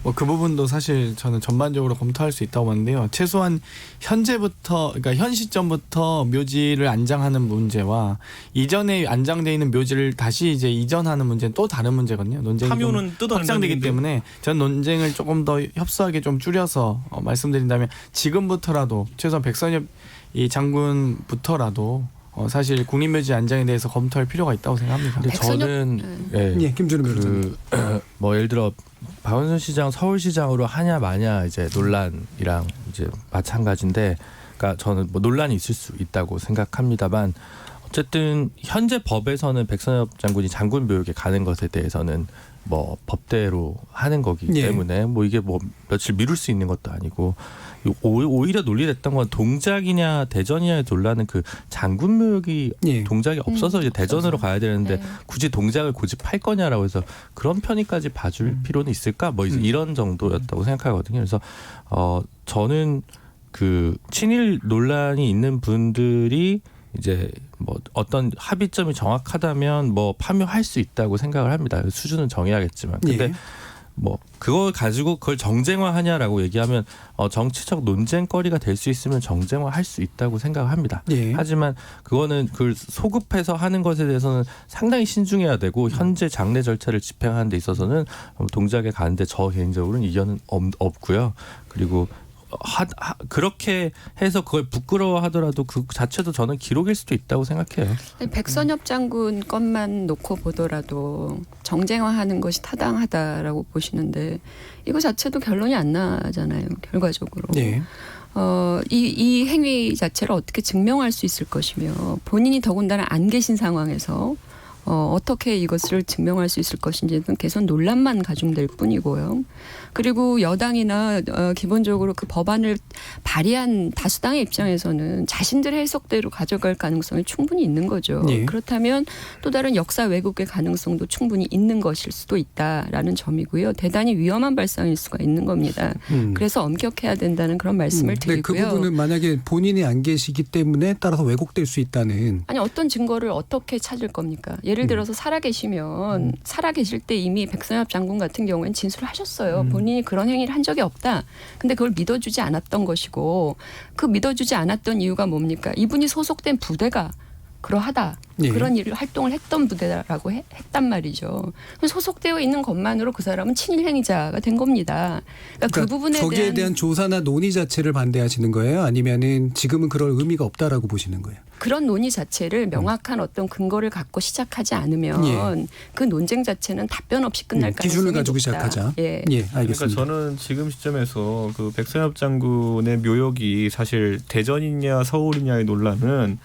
뭐 그 부분도 사실 저는 전반적으로 검토할 수 있다고 보는데요. 최소한 현재부터 그러니까 현 시점부터 묘지를 안장하는 문제와 이전에 안장돼 있는 묘지를 다시 이제 이전하는 문제는 또 다른 문제거든요. 논쟁이 파묘는 확장되기 때문에 전 논쟁을 조금 더 협소하게 좀 줄여서 말씀드린다면 지금부터라도 최소한 백선엽 이 장군부터라도 사실 국립묘지 안장에 대해서 검토할 필요가 있다고 생각합니다. 근데 저는 예, 김준우 변호사님. 뭐 예를 들어 박원순 시장 서울시장으로 하냐 마냐 이제 논란이랑 이제 마찬가지인데, 그러니까 저는 뭐 논란이 있을 수 있다고 생각합니다만 어쨌든 현재 법에서는 백선엽 장군이 장군 묘역에 가는 것에 대해서는 뭐 법대로 하는 거기 때문에 뭐 이게 뭐 며칠 미룰 수 있는 것도 아니고, 오히려 논리됐던 건 동작이냐 대전이냐의 논란은 그 장군 묘역이 동작이 없어서 이제 대전으로 가야 되는데 굳이 동작을 고집할 거냐라고 해서 그런 편의까지 봐줄 필요는 있을까? 뭐 이런 정도였다고 생각하거든요. 그래서 저는 그 친일 논란이 있는 분들이 이제 뭐 어떤 합의점이 정확하다면 뭐 파묘할 수 있다고 생각을 합니다. 수준은 정해야겠지만. 근데 뭐 그걸 가지고 그걸 정쟁화하냐라고 얘기하면 정치적 논쟁거리가 될 수 있으면 정쟁화할 수 있다고 생각을 합니다. 하지만 그거는 그걸 소급해서 하는 것에 대해서는 상당히 신중해야 되고 현재 장례 절차를 집행하는 데 있어서는 동작에 가는데 저 개인적으로는 이견은 없고요. 그리고 그렇게 해서 그걸 부끄러워하더라도 그 자체도 저는 기록일 수도 있다고 생각해요. 백선엽 장군 것만 놓고 보더라도 정쟁화하는 것이 타당하다라고 보시는데 이거 자체도 결론이 안 나잖아요. 결과적으로. 이 행위 자체를 어떻게 증명할 수 있을 것이며 본인이 더군다나 안 계신 상황에서 어떻게 이것을 증명할 수 있을 것인지는 계속 논란만 가중될 뿐이고요. 그리고 여당이나 기본적으로 그 법안을 발의한 다수당의 입장에서는 자신들의 해석대로 가져갈 가능성이 충분히 있는 거죠. 그렇다면 또 다른 역사 왜곡의 가능성도 충분히 있는 것일 수도 있다라는 점이고요. 대단히 위험한 발상일 수가 있는 겁니다. 그래서 엄격해야 된다는 그런 말씀을 드리고요. 그 부분은 만약에 본인이 안 계시기 때문에 따라서 왜곡될 수 있다는. 아니 어떤 증거를 어떻게 찾을 겁니까? 예를 들어서 살아계시면 살아계실 때 이미 백선엽 장군 같은 경우에는 진술을 하셨어요. 본인이 그런 행위를 한 적이 없다. 근데 그걸 믿어주지 않았던 것이고 그 믿어주지 않았던 이유가 뭡니까? 이분이 소속된 부대가 그러하다. 그런 일을 활동을 했던 부대라고 했단 말이죠. 소속되어 있는 것만으로 그 사람은 친일 행위자가 된 겁니다. 그러니까 그 부분에 저기에 대한 조사나 논의 자체를 반대하시는 거예요? 아니면은 지금은 그럴 의미가 없다라고 보시는 거예요? 그런 논의 자체를 명확한 어떤 근거를 갖고 시작하지 않으면 그 논쟁 자체는 답변 없이 끝날 가능성이 기준을 가지고 높다. 시작하자. 알겠습니다. 그러니까 저는 지금 시점에서 그 백선엽 장군의 묘역이 사실 대전이냐 서울이냐의 논란은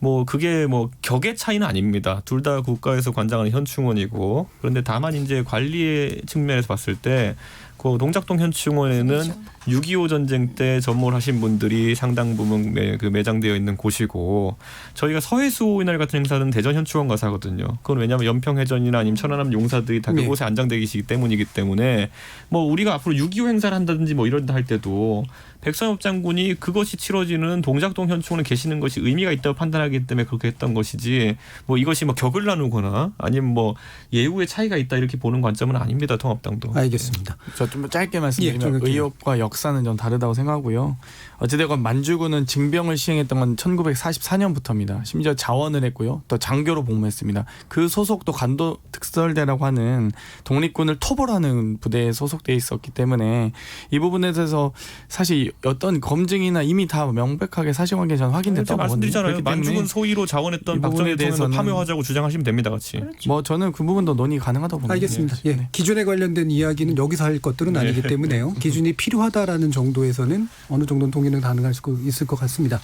뭐 그게 뭐 격의 차이는 아닙니다. 둘 다 국가에서 관장하는 현충원이고, 그런데 다만 이제 관리의 측면에서 봤을 때 그 동작동 현충원에는 6.25 전쟁 때 전몰 하신 분들이 상당 부분 매장되어 있는 곳이고, 저희가 서해수호 이날 같은 행사는 대전 현충원 가서 하거든요. 그건 왜냐하면 연평해전이나 아니면 천안함 용사들이 다 그곳에 안장되시기 때문이기 때문에 뭐 우리가 앞으로 6.25 행사를 한다든지 뭐 이런다 할 때도 백선엽 장군이 그것이 치러지는 동작동 현충원에 계시는 것이 의미가 있다고 판단하기 때문에 그렇게 했던 것이지, 뭐 이것이 뭐 격을 나누거나 아니면 뭐 예우의 차이가 있다 이렇게 보는 관점은 아닙니다. 통합당도. 알겠습니다. 저 좀 짧게 말씀드리면 의혹과 역사 역사는 좀 다르다고 생각하고요. 어찌되건 만주군은 징병을 시행했던 건 1944년부터입니다. 심지어 자원을 했고요. 또 장교로 복무했습니다. 그 소속도 간도 특설대라고 하는 독립군을 토벌하는 부대에 소속돼 있었기 때문에 이 부분에 대해서 사실 어떤 검증이나 이미 다 명백하게 사실관계 전 확인됐다고 말씀드리잖아요. 만주군 소위로 자원했던 박정희 대통령을 파묘하자고 주장하시면 됩니다, 같이. 뭐 저는 그 부분도 논의 가능하다고 봅니다. 알겠습니다. 예. 네. 기준에 관련된 이야기는 여기서 할 것들은 아니기 때문에요. 기준이 필요하다라는 정도에서는 어느 정도는 동의는 가능할 수 있을 것 같습니다.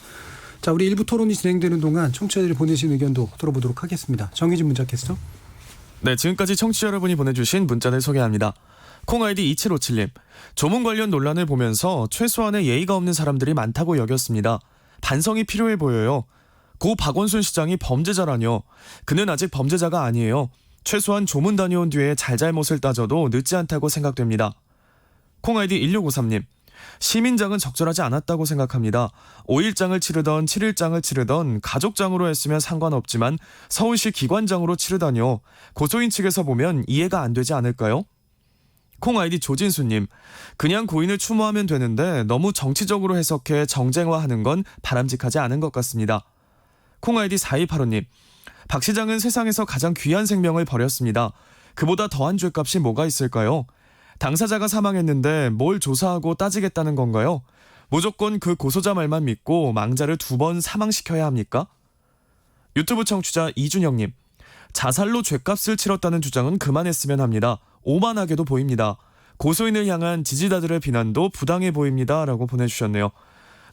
자, 우리 일부 토론이 진행되는 동안 청취자들이 보내신 의견도 들어보도록 하겠습니다. 정의진 문자 캐스터. 네, 지금까지 청취자 여러분이 보내주신 문자를 소개합니다. 콩 아이디 2757님. 조문 관련 논란을 보면서 최소한의 예의가 없는 사람들이 많다고 여겼습니다. 반성이 필요해 보여요. 고 박원순 시장이 범죄자라뇨. 그는 아직 범죄자가 아니에요. 최소한 조문 다녀온 뒤에 잘잘못을 따져도 늦지 않다고 생각됩니다. 콩 아이디 1653님. 시민장은 적절하지 않았다고 생각합니다. 5일장을 치르던 7일장을 치르던 가족장으로 했으면 상관없지만 서울시 기관장으로 치르다뇨. 고소인 측에서 보면 이해가 안 되지 않을까요? 콩 아이디 조진수님. 그냥 고인을 추모하면 되는데 너무 정치적으로 해석해 정쟁화하는 건 바람직하지 않은 것 같습니다. 콩 아이디 4285님. 박 시장은 세상에서 가장 귀한 생명을 버렸습니다. 그보다 더한 죄값이 뭐가 있을까요? 당사자가 사망했는데 뭘 조사하고 따지겠다는 건가요? 무조건 그 고소자 말만 믿고 망자를 2번 사망시켜야 합니까? 유튜브 청취자 이준영님. 자살로 죄값을 치렀다는 주장은 그만했으면 합니다. 오만하게도 보입니다. 고소인을 향한 지지자들의 비난도 부당해 보입니다. 라고 보내주셨네요.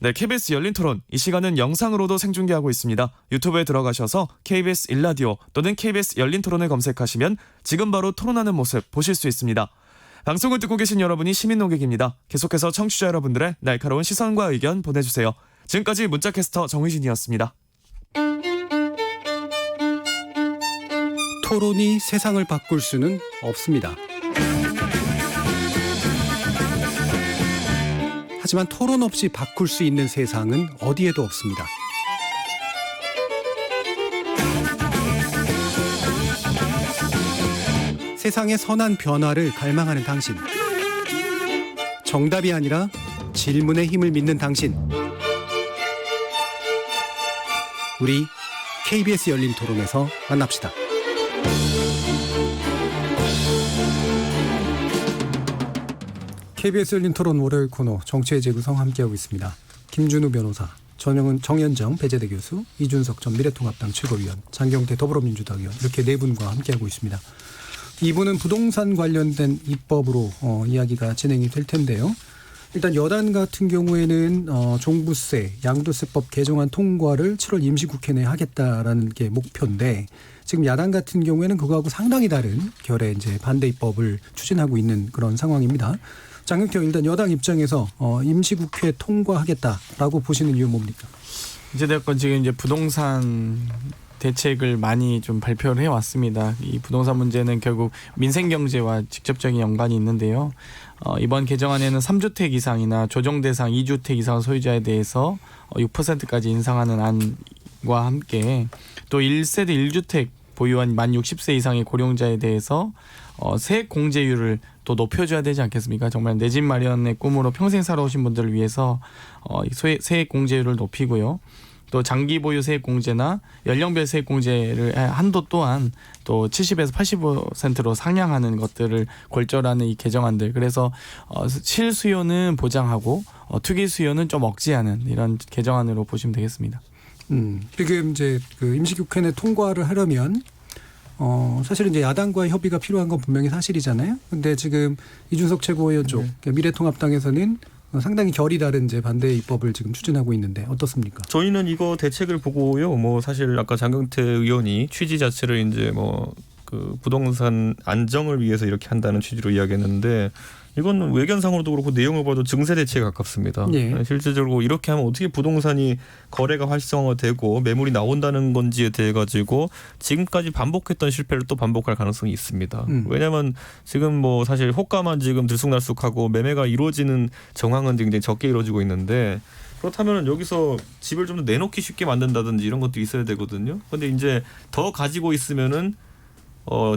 네, KBS 열린 토론. 이 시간은 영상으로도 생중계하고 있습니다. 유튜브에 들어가셔서 KBS 일라디오 또는 KBS 열린 토론을 검색하시면 지금 바로 토론하는 모습 보실 수 있습니다. 방송을 듣고 계신 여러분이 시민 농객입니다. 계속해서 청취자 여러분들의 날카로운 시선과 의견 보내주세요. 지금까지 문자캐스터 정의진이었습니다. 토론이 세상을 바꿀 수는 없습니다. 하지만 토론 없이 바꿀 수 있는 세상은 어디에도 없습니다. 세상의 선한 변화를 갈망하는 당신. 정답이 아니라 질문의 힘을 믿는 당신. 우리 KBS 열린 토론에서 만납시다. KBS 열린 토론 월요일 코너 정치의 재구성 함께하고 있습니다. 김준우 변호사, 정현정 배재대 교수, 이준석 전 미래통합당 최고위원, 장경태 더불어민주당 의원 이렇게 네 분과 함께하고 있습니다. 이분은 부동산 관련된 입법으로 이야기가 진행이 될 텐데요. 일단 여당 같은 경우에는 종부세, 양도세법 개정안 통과를 7월 임시국회 내에 하겠다라는 게 목표인데 지금 야당 같은 경우에는 그거하고 상당히 다른 결의 이제 반대 입법을 추진하고 있는 그런 상황입니다. 장경태 의원, 일단 여당 입장에서 임시국회 통과하겠다라고 보시는 이유 뭡니까? 이제됐건 지금 이제 부동산 대책을 많이 좀 발표를 해왔습니다. 이 부동산 문제는 결국 민생 경제와 직접적인 연관이 있는데요. 이번 개정안에는 3주택 이상이나 조정 대상 2주택 이상 소유자에 대해서 6%까지 인상하는 안과 함께 또 1세대 1주택 보유한 만 60세 이상의 고령자에 대해서 세액 공제율을 또 높여줘야 되지 않겠습니까? 정말 내 집 마련의 꿈으로 평생 살아오신 분들을 위해서 세액 공제율을 높이고요. 또 장기 보유 세액 공제나 연령별 세액 공제를 한도 또한 또 70에서 80%로 상향하는 것들을 골절하는 이 개정안들. 그래서 실수요는 보장하고 투기 수요는 좀 억제하는 이런 개정안으로 보시면 되겠습니다. 지금 이제 그 임시국회 내 통과를 하려면 사실은 이제 야당과의 협의가 필요한 건 분명히 사실이잖아요. 근데 지금 이준석 최고위원 쪽 미래통합당에서는 상당히 결이 다른 이제 반대 입법을 지금 추진하고 있는데 어떻습니까? 저희는 이거 대책을 보고요. 뭐 사실 아까 장경태 의원이 취지 자체를 이제 뭐 그 부동산 안정을 위해서 이렇게 한다는 취지로 이야기했는데 이건 외견상으로도 그렇고 내용을 봐도 증세 대책에 가깝습니다. 예. 실제적으로 이렇게 하면 어떻게 부동산이 거래가 활성화되고 매물이 나온다는 건지에 대해 가지고 지금까지 반복했던 실패를 또 반복할 가능성이 있습니다. 왜냐하면 지금 뭐 사실 호가만 지금 들쑥날쑥하고 매매가 이루어지는 정황은 굉장히 적게 이루어지고 있는데 그렇다면 여기서 집을 좀 더 내놓기 쉽게 만든다든지 이런 것도 있어야 되거든요. 그런데 이제 더 가지고 있으면은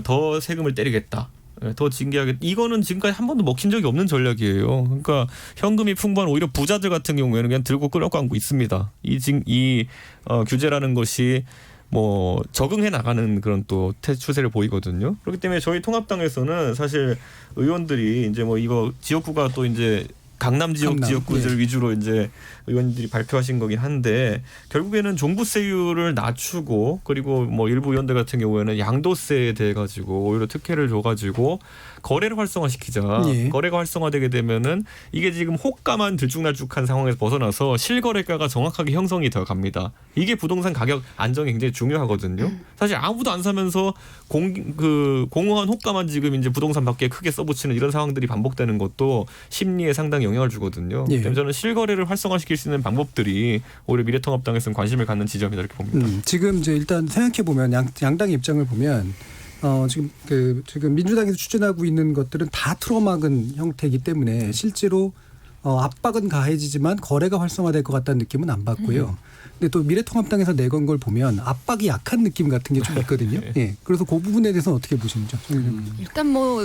더 세금을 때리겠다. 더 징계하게. 이거는 지금까지 한 번도 먹힌 적이 없는 전략이에요. 그러니까 현금이 풍부한 오히려 부자들 같은 경우에는 그냥 들고 끌어가고 있습니다. 이 규제라는 것이 뭐 적응해 나가는 그런 또 추세를 보이거든요. 그렇기 때문에 저희 통합당에서는 사실 의원들이 이제 뭐 이거 지역구가 또 이제 강남 지역구들 위주로 이제 의원들이 발표하신 거긴 한데 결국에는 종부세율을 낮추고 그리고 뭐 일부 의원들 같은 경우에는 양도세에 대해 가지고 오히려 특혜를 줘가지고 거래를 활성화시키자. 거래가 활성화되게 되면은 이게 지금 호가만 들쭉날쭉한 상황에서 벗어나서 실거래가가 정확하게 형성이 되어 갑니다. 이게 부동산 가격 안정이 굉장히 중요하거든요. 사실 아무도 안 사면서 공허한 호가만 지금 이제 부동산 밖에 크게 써붙이는 이런 상황들이 반복되는 것도 심리에 상당히 영향을 주거든요. 때문에 저는 실거래를 활성화시킬 수 있는 방법들이 오히려 미래통합당에서는 관심을 갖는 지점이다 이렇게 봅니다. 지금 이제 일단 생각해 보면 양당의 입장을 보면 지금 민주당에서 추진하고 있는 것들은 다 틀어막은 형태이기 때문에 실제로 압박은 가해지지만 거래가 활성화될 것 같다는 느낌은 안 받고요. 근데 또 미래통합당에서 내건 걸 보면 압박이 약한 느낌 같은 게 좀 있거든요. 그래서 그 부분에 대해서는 어떻게 보시는지. 일단 뭐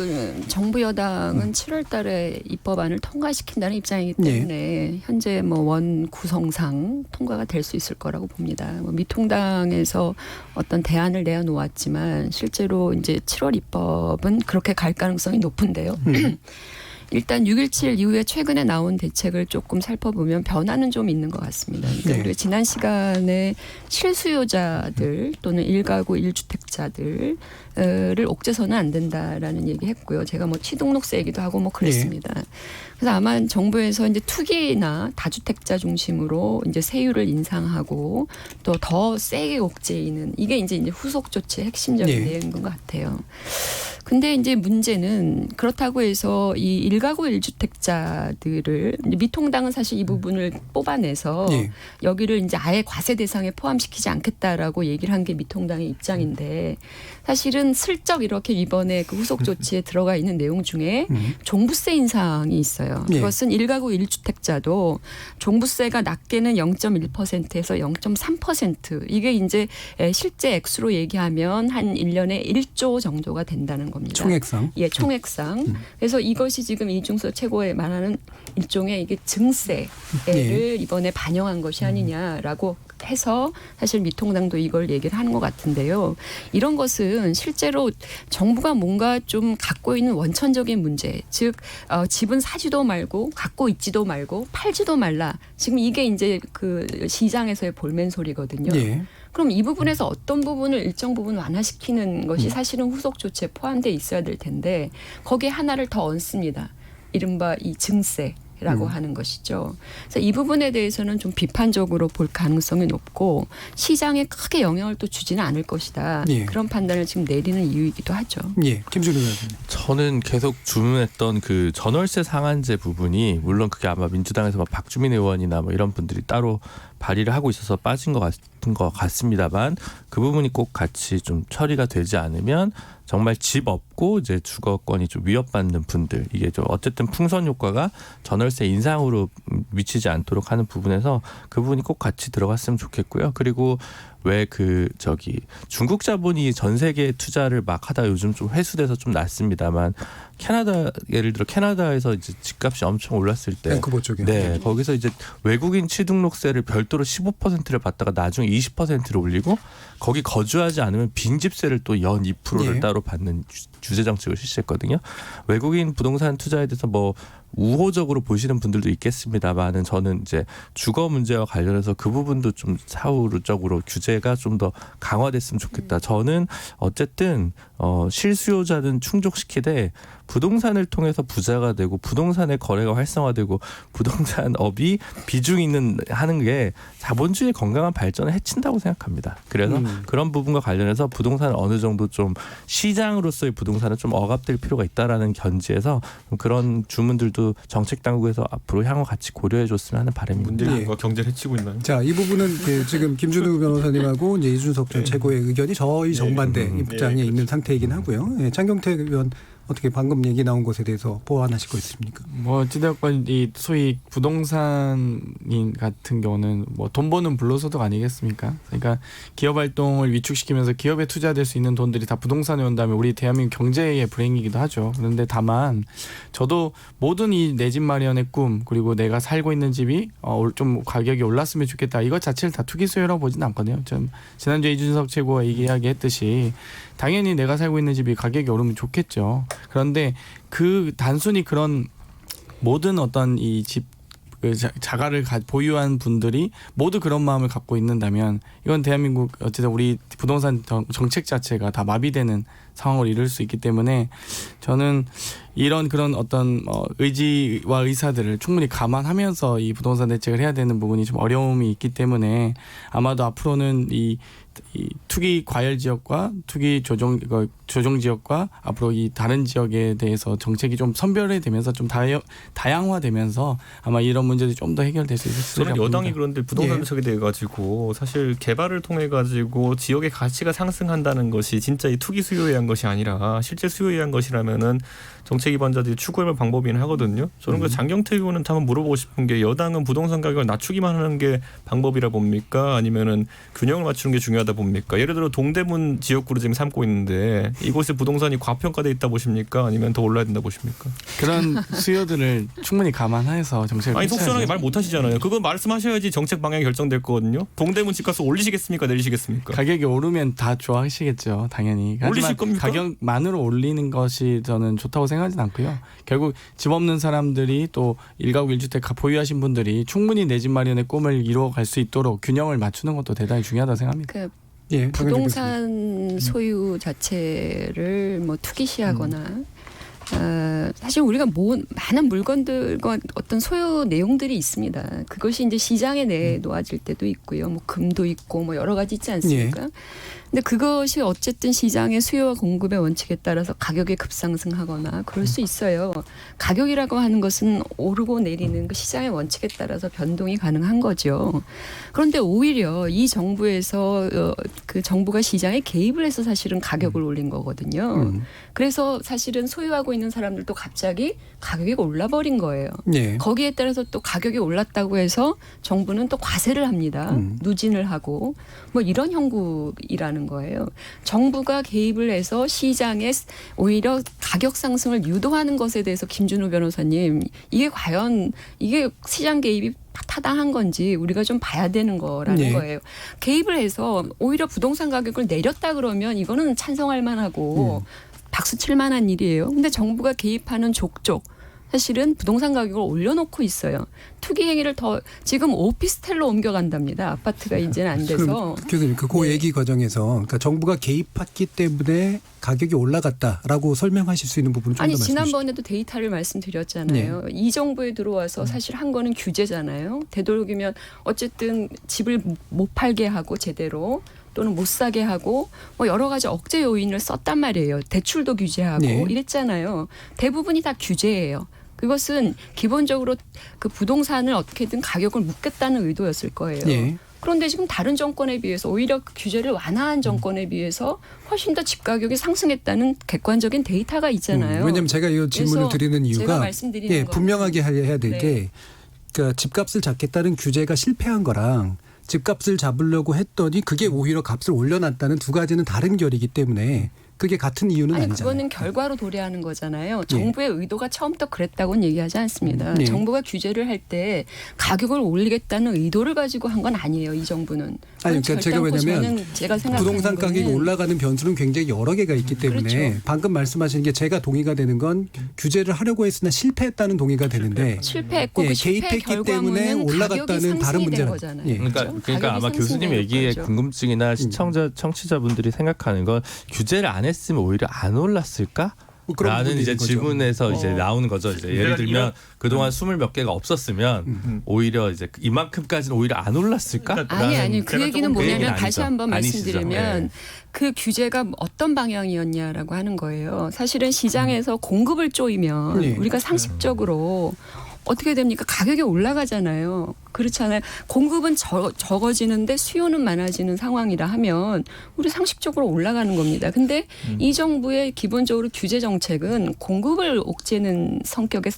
정부 여당은 7월 달에 입법안을 통과시킨다는 입장이기 때문에 현재 뭐 원 구성상 통과가 될 수 있을 거라고 봅니다. 뭐 미통당에서 어떤 대안을 내어놓았지만 실제로 이제 7월 입법은 그렇게 갈 가능성이 높은데요. 일단 6.17 이후에 최근에 나온 대책을 조금 살펴보면 변화는 좀 있는 것 같습니다. 그러니까 우리가 지난 시간에 실수요자들 또는 1가구 1주택자들을 옥죄서는 안 된다라는 얘기했고요. 제가 뭐 취등록세 얘기도 하고 뭐 그랬습니다. 그래서 아마 정부에서 이제 투기나 다주택자 중심으로 이제 세율을 인상하고 또 더 세게 옥죄이는 이게 이제 후속 조치의 핵심적인 내용인 것 같아요. 근데 이제 문제는 그렇다고 해서 이 1가구 1주택자들을 미통당은 사실 이 부분을 뽑아내서 여기를 이제 아예 과세 대상에 포함시키지 않겠다라고 얘기를 한 게 미통당의 입장인데 사실은 슬쩍 이렇게 이번에 그 후속 조치에 들어가 있는 내용 중에 종부세 인상이 있어요. 그것은 1가구 1주택자도 종부세가 낮게는 0.1%에서 0.3% 이게 이제 실제 액수로 얘기하면 한 1년에 1조 정도가 된다는 겁니다. 총액상. 예, 총액상. 그래서 이것이 지금 이중서 최고에 말하는 일종의 이게 증세를 이번에 반영한 것이 아니냐라고 해서 사실 미통당도 이걸 얘기를 하는 것 같은데요. 이런 것은 실제로 정부가 뭔가 좀 갖고 있는 원천적인 문제, 즉 집은 사지도 말고 갖고 있지도 말고 팔지도 말라. 지금 이게 이제 그 시장에서의 볼멘 소리거든요. 그럼 이 부분에서 어떤 부분을 일정 부분 완화시키는 것이 사실은 후속 조치에 포함되어 있어야 될 텐데 거기에 하나를 더 얹습니다. 이른바 이 증세. 라고 하는 것이죠. 그래서 이 부분에 대해서는 좀 비판적으로 볼 가능성이 높고 시장에 크게 영향을 또 주지는 않을 것이다. 그런 판단을 지금 내리는 이유이기도 하죠. 김준우 의원님. 저는 계속 주문했던 그 전월세 상한제 부분이 물론 그게 아마 민주당에서 막 박주민 의원이나 뭐 이런 분들이 따로 발의를 하고 있어서 빠진 것 같은 것 같습니다만 그 부분이 꼭 같이 좀 처리가 되지 않으면 정말 집 없고 이제 주거권이 좀 위협받는 분들 이게 좀 어쨌든 풍선 효과가 전월세 인상으로 미치지 않도록 하는 부분에서 그 부분이 꼭 같이 들어갔으면 좋겠고요. 그리고 왜 중국 자본이 전 세계 투자를 막 하다 요즘 좀 회수돼서 좀 낮습니다만 캐나다 예를 들어 캐나다에서 이제 집값이 엄청 올랐을 때 밴쿠버 쪽에 거기서 이제 외국인 취등록세를 별도로 15%를 받다가 나중에 20%를 올리고 거기 거주하지 않으면 빈집세를 또 연 2%를 따로 받는 규제 정책을 실시했거든요. 외국인 부동산 투자에 대해서 뭐 우호적으로 보시는 분들도 있겠습니다만은 저는 이제 주거 문제와 관련해서 그 부분도 좀 사후적으로 규제가 좀 더 강화됐으면 좋겠다. 저는 어쨌든 실수요자는 충족시키되 부동산을 통해서 부자가 되고 부동산의 거래가 활성화되고 부동산업이 비중 있는 하는 게 자본주의의 건강한 발전을 해친다고 생각합니다. 그래서 그런 부분과 관련해서 부동산을 어느 정도 좀 시장으로서의 부동산은 좀 억압될 필요가 있다라는 견지에서 그런 주문들도 정책 당국에서 앞으로 향후 같이 고려해 줬으면 하는 바람입니다. 문재인과 경제를 해치고 있나요? 자, 이 부분은 지금 김준우 변호사님하고 이제 이준석 전 최고의 의견이 저희 정반대 입장에 있는 상태이긴 하고요. 장경태 의원 어떻게 방금 얘기 나온 것에 대해서 보완하실 거 있습니까? 뭐 어찌됐건 이 소위 부동산인 같은 경우는 뭐 돈 버는 불로소득 아니겠습니까? 그러니까 기업 활동을 위축시키면서 기업에 투자될 수 있는 돈들이 다 부동산에 온다면 우리 대한민국 경제의 불행이기도 하죠. 그런데 다만 저도 모든 이 내 집 마련의 꿈 그리고 내가 살고 있는 집이 좀 가격이 올랐으면 좋겠다. 이것 자체를 다 투기 수요라고 보지는 않거든요. 좀 지난주에 이준석 최고가 이야기했듯이 당연히 내가 살고 있는 집이 가격이 오르면 좋겠죠. 그런데 그 단순히 그런 모든 어떤 이 집 자가를 보유한 분들이 모두 그런 마음을 갖고 있는다면 이건 대한민국 어쨌든 우리 부동산 정책 자체가 다 마비되는 상황을 이룰 수 있기 때문에 저는 이런 그런 어떤 의지와 의사들을 충분히 감안하면서 이 부동산 대책을 해야 되는 부분이 좀 어려움이 있기 때문에 아마도 앞으로는 이 투기 과열 지역과 투기 조정 지역과 앞으로 이 다른 지역에 대해서 정책이 좀 선별화되면서 좀 다양화되면서 아마 이런 문제들이 좀 더 해결될 수 있을 저는 여당이 그런데 부동산 정책에 대해 가지고 사실 개발을 통해 가지고 지역의 가치가 상승한다는 것이 진짜 이 투기 수요에 의한 것이 아니라 실제 수요에 의한 것이라면은 정책 기반자들이 추구할 방법이긴 하거든요. 저는 그 장경태 의원은 한번 물어보고 싶은 게 여당은 부동산 가격을 낮추기만 하는 게 방법이라 봅니까? 아니면은 균형을 맞추는 게 중요하다 봅니까? 예를 들어 동대문 지역구로 지금 삼고 있는데 이곳에 부동산이 과평가돼 있다 보십니까? 아니면 더 올라야 된다 보십니까? 그런 수요들을 충분히 감안해서 정책을 아니 속시원하게 말 못하시잖아요. 그거 말씀하셔야지 정책 방향이 결정될 거거든요. 동대문 집값을 올리시겠습니까? 내리시겠습니까? 가격이 오르면 다 좋아하시겠죠. 당연히. 올리실 겁니까? 가격만으로 올리는 것이 저는 좋다고 생각하지는 않고요. 결국 집 없는 사람들이 또 1가구 1주택 보유하신 분들이 충분히 내 집 마련의 꿈을 이루어갈 수 있도록 균형을 맞추는 것도 대단히 중요하다고 생각합니다. 부동산 소유 자체를 뭐 투기시하거나 사실 우리가 많은 물건들과 어떤 소유 내용들이 있습니다. 그것이 이제 시장에 내놓아질 때도 있고요. 뭐 금도 있고 뭐 여러 가지 있지 않습니까? 근데 그것이 어쨌든 시장의 수요와 공급의 원칙에 따라서 가격이 급상승하거나 그럴 수 있어요. 가격이라고 하는 것은 오르고 내리는 그 시장의 원칙에 따라서 변동이 가능한 거죠. 그런데 오히려 이 정부에서 그 정부가 시장에 개입을 해서 사실은 가격을 올린 거거든요. 그래서 사실은 소유하고 있는 사람들도 갑자기 가격이 올라버린 거예요. 거기에 따라서 또 가격이 올랐다고 해서 정부는 또 과세를 합니다. 누진을 하고 뭐 이런 형국이라는 거예요. 정부가 개입을 해서 시장에 오히려 가격 상승을 유도하는 것에 대해서 김준우 변호사님 이게 과연 이게 시장 개입이 타당한 건지 우리가 좀 봐야 되는 거라는 거예요. 개입을 해서 오히려 부동산 가격을 내렸다 그러면 이거는 찬성할 만하고 박수 칠 만한 일이에요. 근데 정부가 개입하는 족족 사실은 부동산 가격을 올려놓고 있어요. 투기 행위를 더 지금 오피스텔로 옮겨간답니다. 아파트가 이제는 안 돼서. 교수님 그 얘기 과정에서 그러니까 정부가 개입했기 때문에 가격이 올라갔다라고 설명하실 수 있는 부분을 좀 더 말씀해 주시죠. 지난번에도 데이터를 말씀드렸잖아요. 이 정부에 들어와서 사실 한 거는 규제잖아요. 되도록이면 어쨌든 집을 못 팔게 하고 제대로 또는 못 사게 하고 뭐 여러 가지 억제 요인을 썼단 말이에요. 대출도 규제하고 이랬잖아요. 대부분이 다 규제예요. 그것은 기본적으로 그 부동산을 어떻게든 가격을 묶겠다는 의도였을 거예요. 그런데 지금 다른 정권에 비해서 오히려 그 규제를 완화한 정권에 비해서 훨씬 더 집 가격이 상승했다는 객관적인 데이터가 있잖아요. 왜냐하면 제가 이 질문을 드리는 이유가 제가 말씀드리는 분명하게 해야 될 게 그러니까 집값을 잡겠다는 규제가 실패한 거랑 집값을 잡으려고 했더니 그게 오히려 값을 올려놨다는 두 가지는 다른 결이기 때문에 그게 같은 이유는 아니잖아요. 그거는 결과로 도래하는 거잖아요. 정부의 의도가 처음부터 그랬다고는 얘기하지 않습니다. 정부가 규제를 할 때 가격을 올리겠다는 의도를 가지고 한 건 아니에요. 이 정부는. 아니, 그러니까 제가 왜냐하면 부동산 가격이 올라가는 변수는 굉장히 여러 개가 있기 때문에 방금 말씀하신 게 제가 동의가 되는 건 규제를 하려고 했으나 실패했다는 동의가 되는데 실패했고 그 개입했기 때문에 올라갔다는 다른 문제는 그러니까 아마 교수님 얘기의 궁금증이나 청취자분들이 생각하는 건 규제를 안 했으면 오히려 안 올랐을까? 라는 이제 질문에서 이제 나오는 거죠. 이제 예를 들면 그동안 20몇 개가 없었으면 오히려 이제 이만큼까지는 오히려 안 올랐을까? 아니 그 얘기는 뭐냐면 다시 한번 말씀드리면 그 규제가 어떤 방향이었냐라고 하는 거예요. 사실은 시장에서 공급을 쪼이면 우리가 상식적으로 어떻게 됩니까? 가격이 올라가잖아요. 그렇잖아요. 공급은 적어지는데 수요는 많아지는 상황이라 하면 우리 상식적으로 올라가는 겁니다. 근데 이 정부의 기본적으로 규제 정책은 공급을 옥죄는 성격의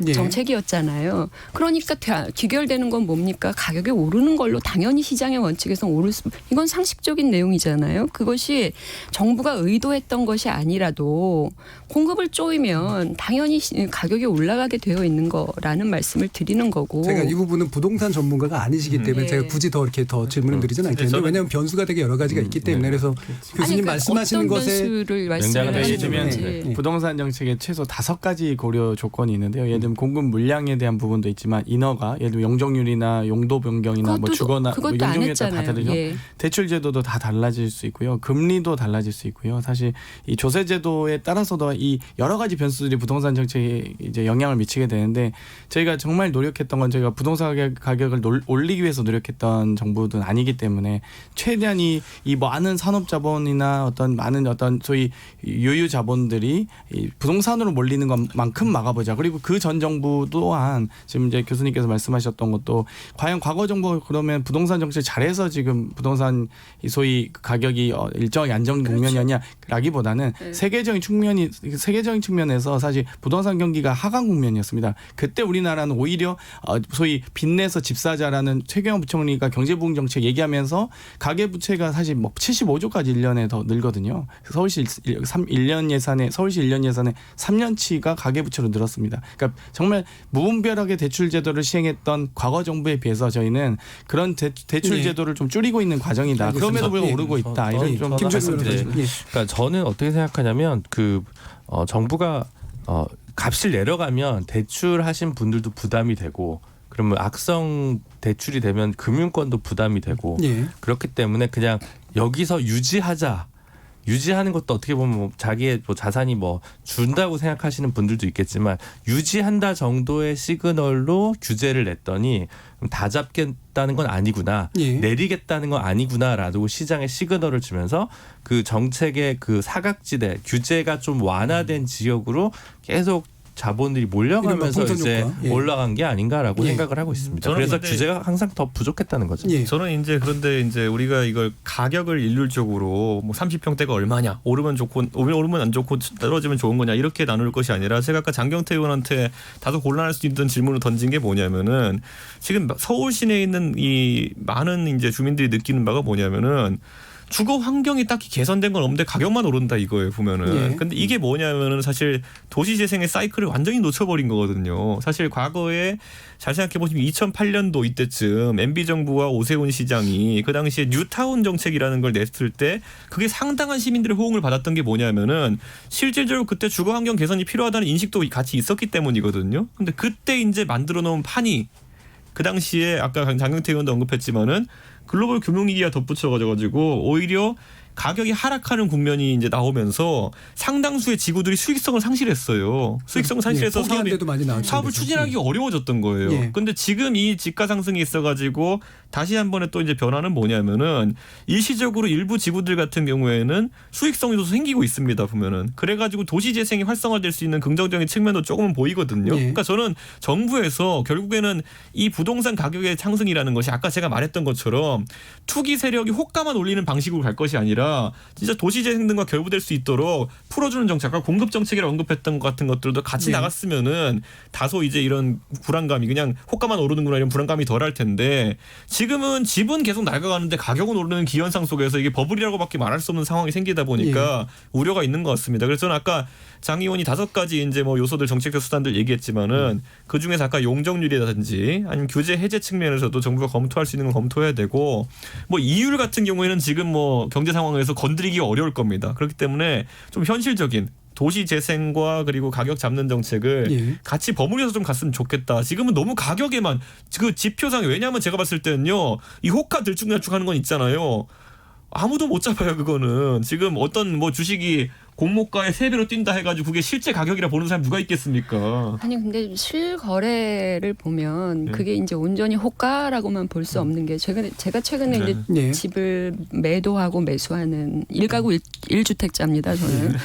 예. 정책이었잖아요. 그러니까 귀결되는 건 뭡니까? 가격이 오르는 걸로 당연히 시장의 원칙에서 오를 수, 이건 상식적인 내용이잖아요. 그것이 정부가 의도했던 것이 아니라도 공급을 쪼이면 당연히 가격이 올라가게 되어 있는 거라는 말씀을 드리는 거고. 제가 이 부분은 부동산 전문가가 아니시기 때문에 제가 굳이 더 이렇게 더 질문을 드리진 않겠는데 왜냐하면 변수가 되게 여러 가지가 있기 때문에 그래서 교수님 말씀하시는 것에 예를 들면 부동산 정책에 최소 5가지 고려 조건이 있는데요. 예를 들면 공급 물량에 대한 부분도 있지만 인허가, 예를 들면 용적률이나 용도 변경이나 뭐 주거나 뭐 용적률에 따라 다 다르죠. 예. 대출 제도도 다 달라질 수 있고요. 금리도 달라질 수 있고요. 사실 이 조세 제도에 따라서도 이 여러 가지 변수들이 부동산 정책에 이제 영향을 미치게 되는데 저희가 정말 노력했던 건 저희가 부동산 가격을 올리기 위해서 노력했던 정부는 아니기 때문에 최대한 이 많은 산업 자본이나 어떤 많은 어떤 소위 유유 자본들이 이 부동산으로 몰리는 것만큼 막아보자. 그리고 그 전 정부 또한 지금 이제 교수님께서 말씀하셨던 것도 과연 과거 정부 그러면 부동산 정책 잘해서 지금 부동산 소위 가격이 일정하게 안정 국면이었냐라기보다는 세계적인 측면에서 사실 부동산 경기가 하강 국면이었습니다. 그때 우리나라는 오히려 소위 빚내서 집 사자라는 최경환 부총리가 경제부흥 정책 얘기하면서 가계 부채가 사실 뭐 75조까지 1년에 더 늘거든요. 서울시 1년 예산에 3년치가 가계 부채로 늘었습니다. 그러니까 정말 무분별하게 대출 제도를 시행했던 과거 정부에 비해서 저희는 그런 대출 제도를 좀 줄이고 있는 과정이다. 알겠습니다. 그럼에도 불구하고 오르고 있다. 이런 좀 말씀드리죠. 그러니까 저는 어떻게 생각하냐면 정부가 값을 내려가면 대출하신 분들도 부담이 되고 그러면 악성 대출이 되면 금융권도 부담이 되고 그렇기 때문에 그냥 여기서 유지하는 것도 어떻게 보면 뭐 자기의 뭐 자산이 뭐 준다고 생각하시는 분들도 있겠지만 유지한다 정도의 시그널로 규제를 냈더니 다 잡겠다는 건 아니구나, 내리겠다는 건 아니구나라고 시장에 시그널을 주면서 그 정책의 그 사각지대 규제가 좀 완화된 지역으로 계속 자본들이 몰려가면서 이제 올라간 게 아닌가라고 생각을 하고 있습니다. 그래서 규제가 항상 더 부족했다는 거죠. 저는 이제 그런데 이제 우리가 이걸 가격을 일률적으로 뭐 30평대가 얼마냐, 오르면 좋고 오르면 안 좋고 떨어지면 좋은 거냐 이렇게 나눌 것이 아니라 제가 아까 장경태 의원한테 다소 곤란할 수 있던 질문을 던진 게 뭐냐면은 지금 서울 시내에 있는 이 많은 이제 주민들이 느끼는 바가 뭐냐면은 주거 환경이 딱히 개선된 건 없는데 가격만 오른다 이거예요 보면은. 근데 이게 뭐냐면은 사실 도시 재생의 사이클을 완전히 놓쳐버린 거거든요. 사실 과거에 잘 생각해 보시면 2008년도 이때쯤 MB 정부와 오세훈 시장이 그 당시에 뉴타운 정책이라는 걸 냈을 때 그게 상당한 시민들의 호응을 받았던 게 뭐냐면은 실질적으로 그때 주거 환경 개선이 필요하다는 인식도 같이 있었기 때문이거든요. 근데 그때 이제 만들어 놓은 판이 그 당시에 아까 장경태 의원도 언급했지만은 글로벌 금융위기가 덧붙여가지고 오히려 가격이 하락하는 국면이 이제 나오면서 상당수의 지구들이 수익성을 상실했어요. 수익성을 상실해서 사업을 추진하기 어려워졌던 거예요. 그런데 지금 이 집가 상승이 있어가지고 다시 한 번에 또 이제 변화는 뭐냐면은 일시적으로 일부 지구들 같은 경우에는 수익성이 생기고 있습니다. 보면은 그래가지고 도시 재생이 활성화될 수 있는 긍정적인 측면도 조금은 보이거든요. 그러니까 저는 정부에서 결국에는 이 부동산 가격의 상승이라는 것이 아까 제가 말했던 것처럼 투기 세력이 호가만 올리는 방식으로 갈 것이 아니라 진짜 도시 재생 등과 결부될 수 있도록 풀어주는 정책과 공급 정책이라 언급했던 것 같은 것들도 같이 나갔으면은 다소 이제 이런 불안감이 그냥 호가만 오르는구나 이런 불안감이 덜할 텐데 지금은 집은 계속 낡아가는데 가격은 오르는 기현상 속에서 이게 버블이라고밖에 말할 수 없는 상황이 생기다 보니까 우려가 있는 것 같습니다. 그래서 저는 아까 장 의원이 5가지 이제 뭐 요소들 정책적 수단들 얘기했지만은 그 중에서 아까 용적률이라든지 아니면 규제 해제 측면에서도 정부가 검토할 수 있는 건 검토해야 되고 뭐 이율 같은 경우에는 지금 뭐 경제 상황에서 건드리기가 어려울 겁니다. 그렇기 때문에 좀 현실적인 도시 재생과 그리고 가격 잡는 정책을 같이 버무려서 좀 갔으면 좋겠다. 지금은 너무 가격에만 그 지표상에 왜냐하면 제가 봤을 때는요 이 호가 들쭉날쭉하는 건 있잖아요. 아무도 못 잡아요 그거는. 지금 어떤 뭐 주식이 공모가의 3배로 뛴다 해가지고 그게 실제 가격이라 보는 사람이 누가 있겠습니까? 아니 근데 실거래를 보면 네. 그게 이제 온전히 호가라고만 볼 수 없는 게 제가 최근에 네. 이제 네. 집을 매도하고 매수하는 1가구 1주택자입니다. 저는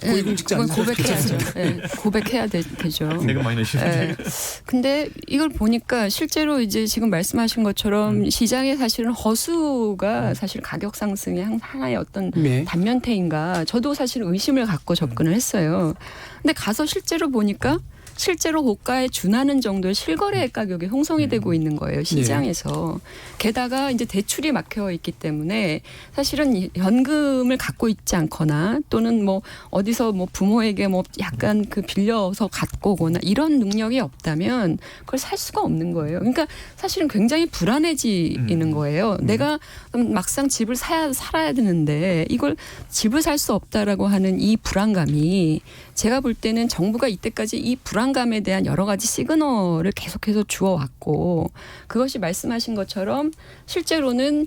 고위공직자 그건 고백해야죠. 네, 고백해야 되죠. 세금 많이 내시는데. 네. 근데 이걸 보니까 실제로 이제 지금 말씀하신 것처럼 시장에 사실은 허수가 사실 가격 상승의 하나의 어떤 네. 단면태인가 저도 사실 의심을 갖고 접근을 했어요. 근데 가서 실제로 보니까 실제로 호가에 준하는 정도의 실거래 가격이 형성이 되고 있는 거예요. 시장에서. 게다가 이제 대출이 막혀 있기 때문에 사실은 현금을 갖고 있지 않거나 또는 뭐 어디서 뭐 부모에게 뭐 약간 그 빌려서 갖고 오거나 이런 능력이 없다면 그걸 살 수가 없는 거예요. 그러니까 사실은 굉장히 불안해지는 거예요. 내가 막상 집을 살아야 되는데 이걸 집을 살 수 없다라고 하는 이 불안감이 제가 볼 때는 정부가 이때까지 이 불안감에 대한 여러 가지 시그널을 계속해서 주어왔고 그것이 말씀하신 것처럼 실제로는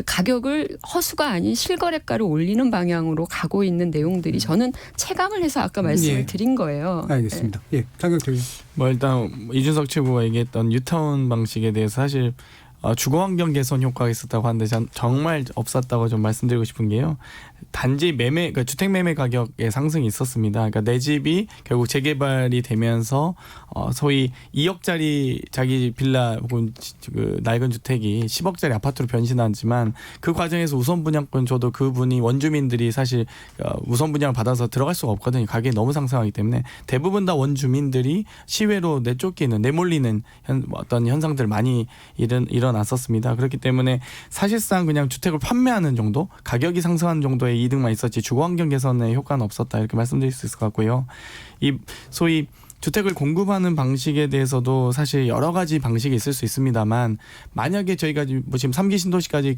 가격을 허수가 아닌 실거래가를 올리는 방향으로 가고 있는 내용들이 저는 체감을 해서 아까 말씀을 드린 거예요. 알겠습니다. 예, 장경태 의원. 뭐 일단 이준석 최고가 얘기했던 뉴타운 방식에 대해서 사실 주거환경 개선 효과가 있었다고 하는데 전 정말 없었다고 좀 말씀드리고 싶은 게요. 단지 그러니까 주택 매매 가격의 상승이 있었습니다. 그러니까 내 집이 결국 재개발이 되면서 소위 2억짜리 자기 빌라 혹은 그 낡은 주택이 10억짜리 아파트로 변신하지만 그 과정에서 우선 분양권 줘도 그분이 원주민들이 사실 우선 분양을 받아서 들어갈 수가 없거든요. 가격이 너무 상승하기 때문에 대부분 다 원주민들이 시외로 내몰리는 어떤 현상들 많이 일어났었습니다. 그렇기 때문에 사실상 그냥 주택을 판매하는 정도, 가격이 상승하는 정도의 이득만 있었지 주거환경 개선의 효과는 없었다 이렇게 말씀드릴 수 있을 것 같고요. 이 소위 주택을 공급하는 방식에 대해서도 사실 여러 가지 방식이 있을 수 있습니다만 만약에 저희가 뭐 지금 3기 신도시까지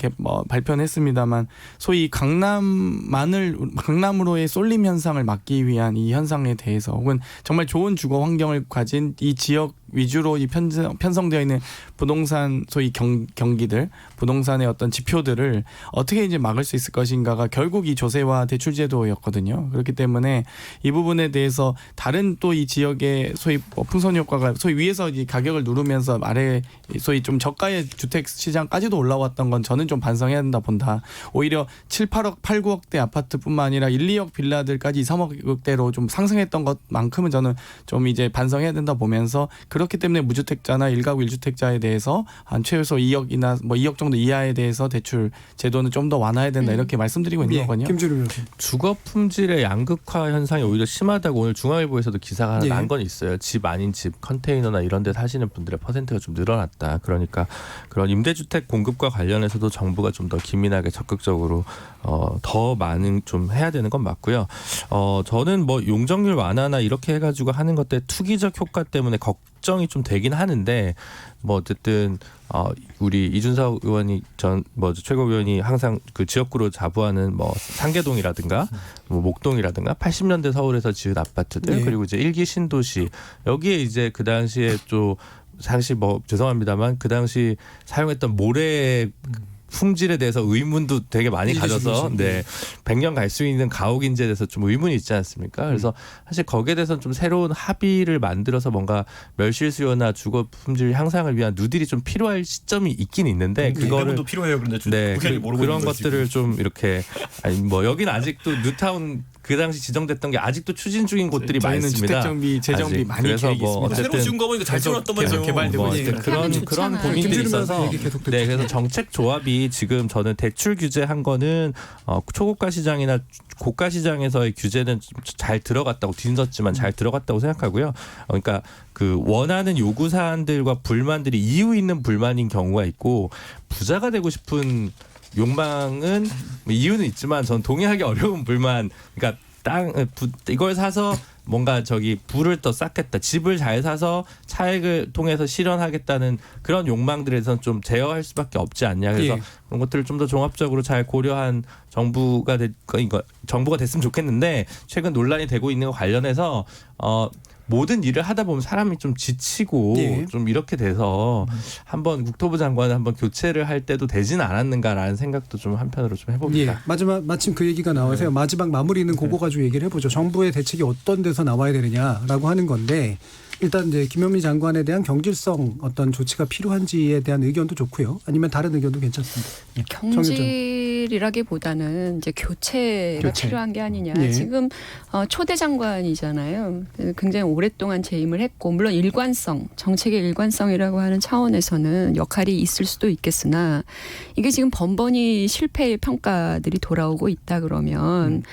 발표는 했습니다만 소위 강남으로의 쏠림 현상을 막기 위한 이 현상에 대해서 혹은 정말 좋은 주거 환경을 가진 이 지역 위주로 이 편성되어 있는 부동산 소위 경기들 부동산의 어떤 지표들을 어떻게 이제 막을 수 있을 것인가가 결국 이 조세와 대출 제도였거든요. 그렇기 때문에 이 부분에 대해서 다른 또 이 지역의 소위 풍선 효과가 소위 위에서 이 가격을 누르면서 아래 소위 좀 저가의 주택 시장까지도 올라왔던 건 저는 좀 반성해야 된다 본다. 오히려 7, 8억, 8, 9억대 아파트뿐만 아니라 1, 2억 빌라들까지 2, 3억대로 좀 상승했던 것만큼은 저는 좀 이제 반성해야 된다 보면서 그렇기 때문에 무주택자나 1가구 1주택자에 대해서 한 최소 2억이나 뭐 2억 정도 이하에 대해서 대출 제도는 좀 더 완화해야 된다 이렇게 말씀드리고 있는 거거든요. 김준우 변호사. 주거 품질의 양극화 현상이 오히려 심하다고 오늘 중앙일보에서도 기사가 하나 난 건 있어요. 집 아닌 집 컨테이너나 이런 데 사시는 분들의 퍼센트가 좀 늘어났다. 그러니까 그런 임대주택 공급과 관련해서도 정부가 좀 더 기민하게 적극적으로 더 많은 좀 해야 되는 건 맞고요. 저는 뭐 용적률 완화나 이렇게 해가지고 하는 것들 투기적 효과 때문에 걱정이 좀 되긴 하는데 뭐 어쨌든 우리 이준석 의원이 최고위원이 항상 그 지역구로 자부하는 뭐 상계동이라든가 뭐 목동이라든가 80년대 서울에서 지은 아파트들 그리고 이제 1기 신도시 여기에 이제 그 당시에 좀 사실 뭐 죄송합니다만 그 당시 사용했던 모래 품질에 대해서 의문도 되게 많이 가져서 100년 갈 수 있는 가옥 인재에 대해서 좀 의문이 있지 않습니까? 그래서 사실 거기에 대해서는 좀 새로운 합의를 만들어서 뭔가 멸실 수요나 주거 품질 향상을 위한 누딜이 좀 필요할 시점이 있긴 있는데 그거를 필요해요. 그런데 그런 것들을 좀 이렇게 아니 뭐 여기는 아직도 뉴타운 그 당시 지정됐던 게 아직도 추진 중인 곳들이 많습니다. 주택 정비, 재정비 많이 그래서 계획이 뭐 있습니다. 새로 지은 거 보니까 잘 지어놨단 말이에요. 개발되고 있어요. 그런 고민들이 있어서 그래서 정책 조합이 지금 저는 대출 규제한 거는 초고가 시장이나 고가 시장에서의 규제는 잘 들어갔다고 뒤늦었지만 잘 들어갔다고 생각하고요. 그러니까 그 원하는 요구 사안들과 불만들이 이유 있는 불만인 경우가 있고 부자가 되고 싶은 욕망은 이유는 있지만 전 동의하기 어려운 불만. 그러니까 이걸 사서 뭔가 불을 더 쌓겠다. 집을 잘 사서 차익을 통해서 실현하겠다는 그런 욕망들에 대해서는 좀 제어할 수밖에 없지 않냐. 그래서 그런 것들을 좀 더 종합적으로 잘 고려한 정부가 됐으면 좋겠는데 최근 논란이 되고 있는 것 관련해서 모든 일을 하다 보면 사람이 좀 지치고 예. 좀 이렇게 돼서 한번 국토부 장관을 한번 교체를 할 때도 되지는 않았는가라는 생각도 좀 한편으로 좀 해봅니다. 예. 마침 그 얘기가 나와서요. 마지막 마무리는 그거 가지고 얘기를 해보죠. 정부의 대책이 어떤 데서 나와야 되느냐라고 하는 건데 일단 이제 김현미 장관에 대한 경질성 어떤 조치가 필요한지에 대한 의견도 좋고요. 아니면 다른 의견도 괜찮습니다. 예. 경질이라기보다는 이제 교체가 필요한 게 아니냐. 예. 지금 초대 장관이잖아요. 굉장히 오랫동안 재임을 했고 물론 일관성, 정책의 일관성이라고 하는 차원에서는 역할이 있을 수도 있겠으나 이게 지금 번번이 실패의 평가들이 돌아오고 있다 그러면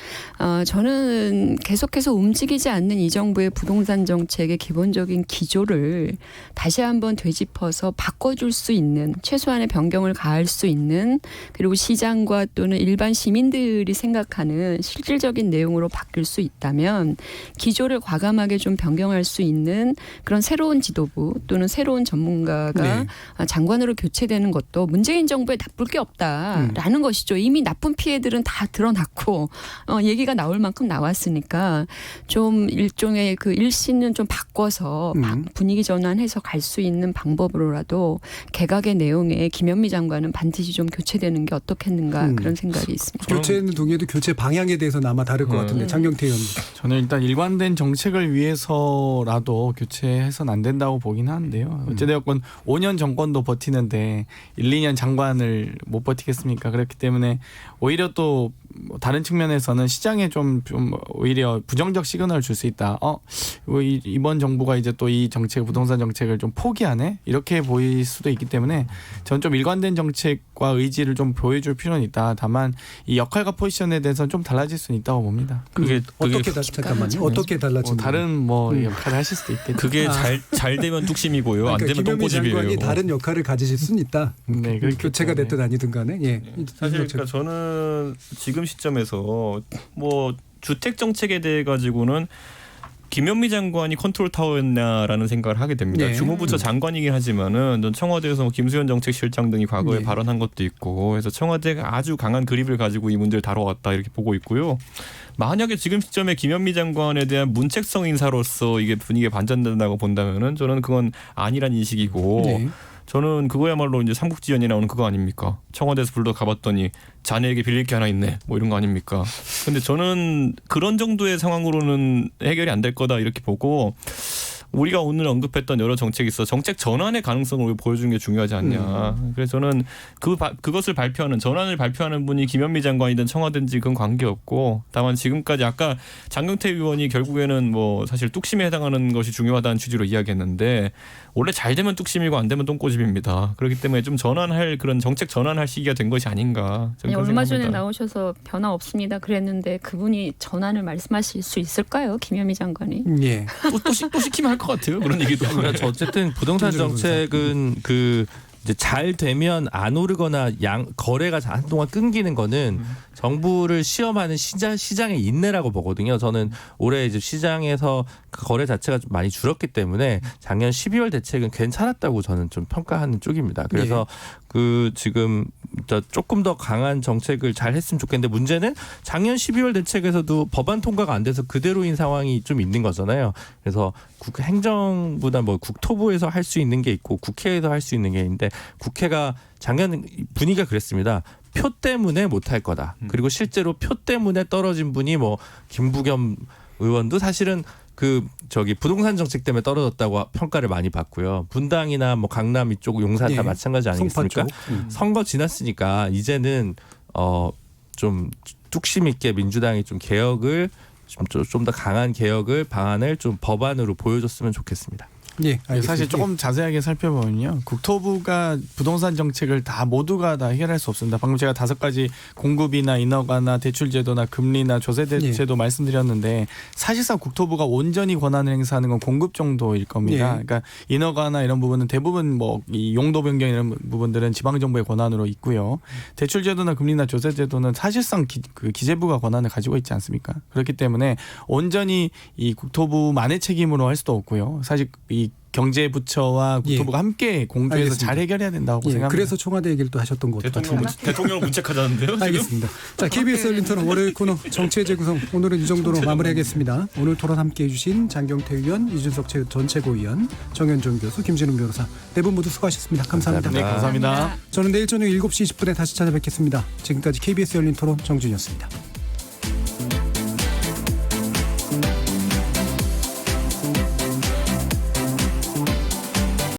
저는 계속해서 움직이지 않는 이 정부의 부동산 정책의 기본적인 기조를 다시 한번 되짚어서 바꿔줄 수 있는 최소한의 변경을 가할 수 있는 그리고 시장과 또는 일반 시민들이 생각하는 실질적인 내용으로 바뀔 수 있다면 기조를 과감하게 좀 변경할 수 있는 그런 새로운 지도부 또는 새로운 전문가가 장관으로 교체되는 것도 문재인 정부에 나쁠 게 없다라는 것이죠. 이미 나쁜 피해들은 다 드러났고 얘기가 나올 만큼 나왔으니까 좀 일종의 그 일신은 좀 바꿔서 분위기 전환해서 갈 수 있는 방법으로라도 개각의 내용에 김현미 장관은 반드시 좀 교체되는 게 어떻겠는가 그런 생각이 있습니다. 교체는 동의해도 교체 방향에 대해서는 아마 다를 것 같은데 장경태 의원님. 저는 일단 일관된 정책을 위해서라도 교체해서는 안 된다고 보긴 하는데요. 어찌되었건 5년 정권도 버티는데 1, 2년 장관을 못 버티겠습니까? 그렇기 때문에 오히려 또 다른 측면에서는 시장에 좀 오히려 부정적 시그널을 줄 수 있다. 이번 정부가 이제 또 이 정책, 부동산 정책을 좀 포기하네? 이렇게 보일 수도 있기 때문에 저는 좀 일관된 정책과 의지를 좀 보여줄 필요는 있다. 다만 이 역할과 포지션에 대해서는 좀 달라질 수는 있다고 봅니다. 그게 잠깐만요. 어떻게 달라지는? 다른 역할을 하실 수도 있겠죠. 그게 잘 되면 뚝심이고요. 안 되면 김현미 똥꼬집이에요. 장관이 다른 역할을 가지실 수는 있다. 네, 교체가 됐든 아니든 간에. 예. 사실 그러니까 저는 지금 시점에서 뭐 주택 정책에 대해 가지고는 김현미 장관이 컨트롤 타워였냐라는 생각을 하게 됩니다. 네. 주무부처 장관이긴 하지만은 청와대에서 김수현 정책실장 등이 과거에 네. 발언한 것도 있고, 그래서 청와대가 아주 강한 그립을 가지고 이 문제를 다뤄왔다 이렇게 보고 있고요. 만약에 지금 시점에 김현미 장관에 대한 문책성 인사로서 이게 분위기가 반전된다고 본다면은 저는 그건 아니란 인식이고. 네. 저는 그거야말로 이제 삼국지연이 나오는 그거 아닙니까? 청와대에서 불러 가봤더니 자네에게 빌릴 게 하나 있네. 뭐 이런 거 아닙니까? 근데 저는 그런 정도의 상황으로는 해결이 안 될 거다 이렇게 보고, 우리가 오늘 언급했던 여러 정책이 있어 정책 전환의 가능성을 보여주는 게 중요하지 않냐. 그래서 저는 그것을 발표하는, 전환을 발표하는 분이 김현미 장관이든 청와대인지 그건 관계없고, 다만 지금까지 아까 장경태 의원이 결국에는 뭐 사실 뚝심에 해당하는 것이 중요하다는 취지로 이야기했는데, 원래 잘 되면 뚝심이고 안 되면 똥꼬집입니다. 그렇기 때문에 좀 전환할, 그런 정책 전환할 시기가 된 것이 아닌가. 아니, 얼마 전에 나오셔서 변화 없습니다 그랬는데 그분이 전환을 말씀하실 수 있을까요? 김현미 장관이. 예. 또 시키면 할 것 같아요. 그런 얘기도. 그렇죠. 어쨌든 부동산 정책은 이제 잘 되면 안 오르거나 거래가 한동안 끊기는 거는 정부를 시험하는 시장의 인내라고 보거든요. 저는 올해 이제 시장에서 거래 자체가 좀 많이 줄었기 때문에 작년 12월 대책은 괜찮았다고 저는 좀 평가하는 쪽입니다. 그래서 지금 조금 더 강한 정책을 잘 했으면 좋겠는데, 문제는 작년 12월 대책에서도 법안 통과가 안 돼서 그대로인 상황이 좀 있는 거잖아요. 그래서 행정부나 뭐 국토부에서 할 수 있는 게 있고 국회에서 할 수 있는 게 있는데, 국회가 작년 분위기가 그랬습니다. 표 때문에 못할 거다. 그리고 실제로 표 때문에 떨어진 분이 뭐 김부겸 의원도 사실은 부동산 정책 때문에 떨어졌다고 평가를 많이 받고요. 분당이나 뭐 강남 이쪽 용산 다 마찬가지 아니겠습니까? 선거 지났으니까 이제는 좀 뚝심 있게 민주당이 좀 개혁을 좀 더 강한 개혁을 방안을 좀 법안으로 보여줬으면 좋겠습니다. 예, 사실 조금 자세하게 살펴보면요, 국토부가 부동산 정책을 모두가 다 해결할 수 없습니다. 방금 제가 5가지 공급이나 인허가나 대출제도나 금리나 조세제도 말씀드렸는데, 사실상 국토부가 온전히 권한을 행사하는 건 공급 정도일 겁니다. 그러니까 인허가나 이런 부분은 대부분 이 용도 변경 이런 부분들은 지방정부의 권한으로 있고요. 대출제도나 금리나 조세제도는 사실상 기재부가 권한을 가지고 있지 않습니까? 그렇기 때문에 온전히 이 국토부만의 책임으로 할 수도 없고요. 사실 이 경제부처와 국토부가 함께 공조해서 알겠습니다. 잘 해결해야 된다고 생각합니다. 그래서 청와대 얘기를 또 하셨던 것 같아요. 대통령을 문책하자는데요. 지금? 알겠습니다. 자, KBS 열린 토론 월요일 코너 정치의 재구성 오늘은 이 정도로 마무리하겠습니다. 오늘 토론 함께해 주신 장경태 의원, 이준석 전 최고위원, 정현종 교수, 김진웅 변호사 네 분 모두 수고하셨습니다. 감사합니다. 네, 감사합니다. 저는 내일 저녁 7시 20분에 다시 찾아뵙겠습니다. 지금까지 KBS 열린 토론 정준이었습니다.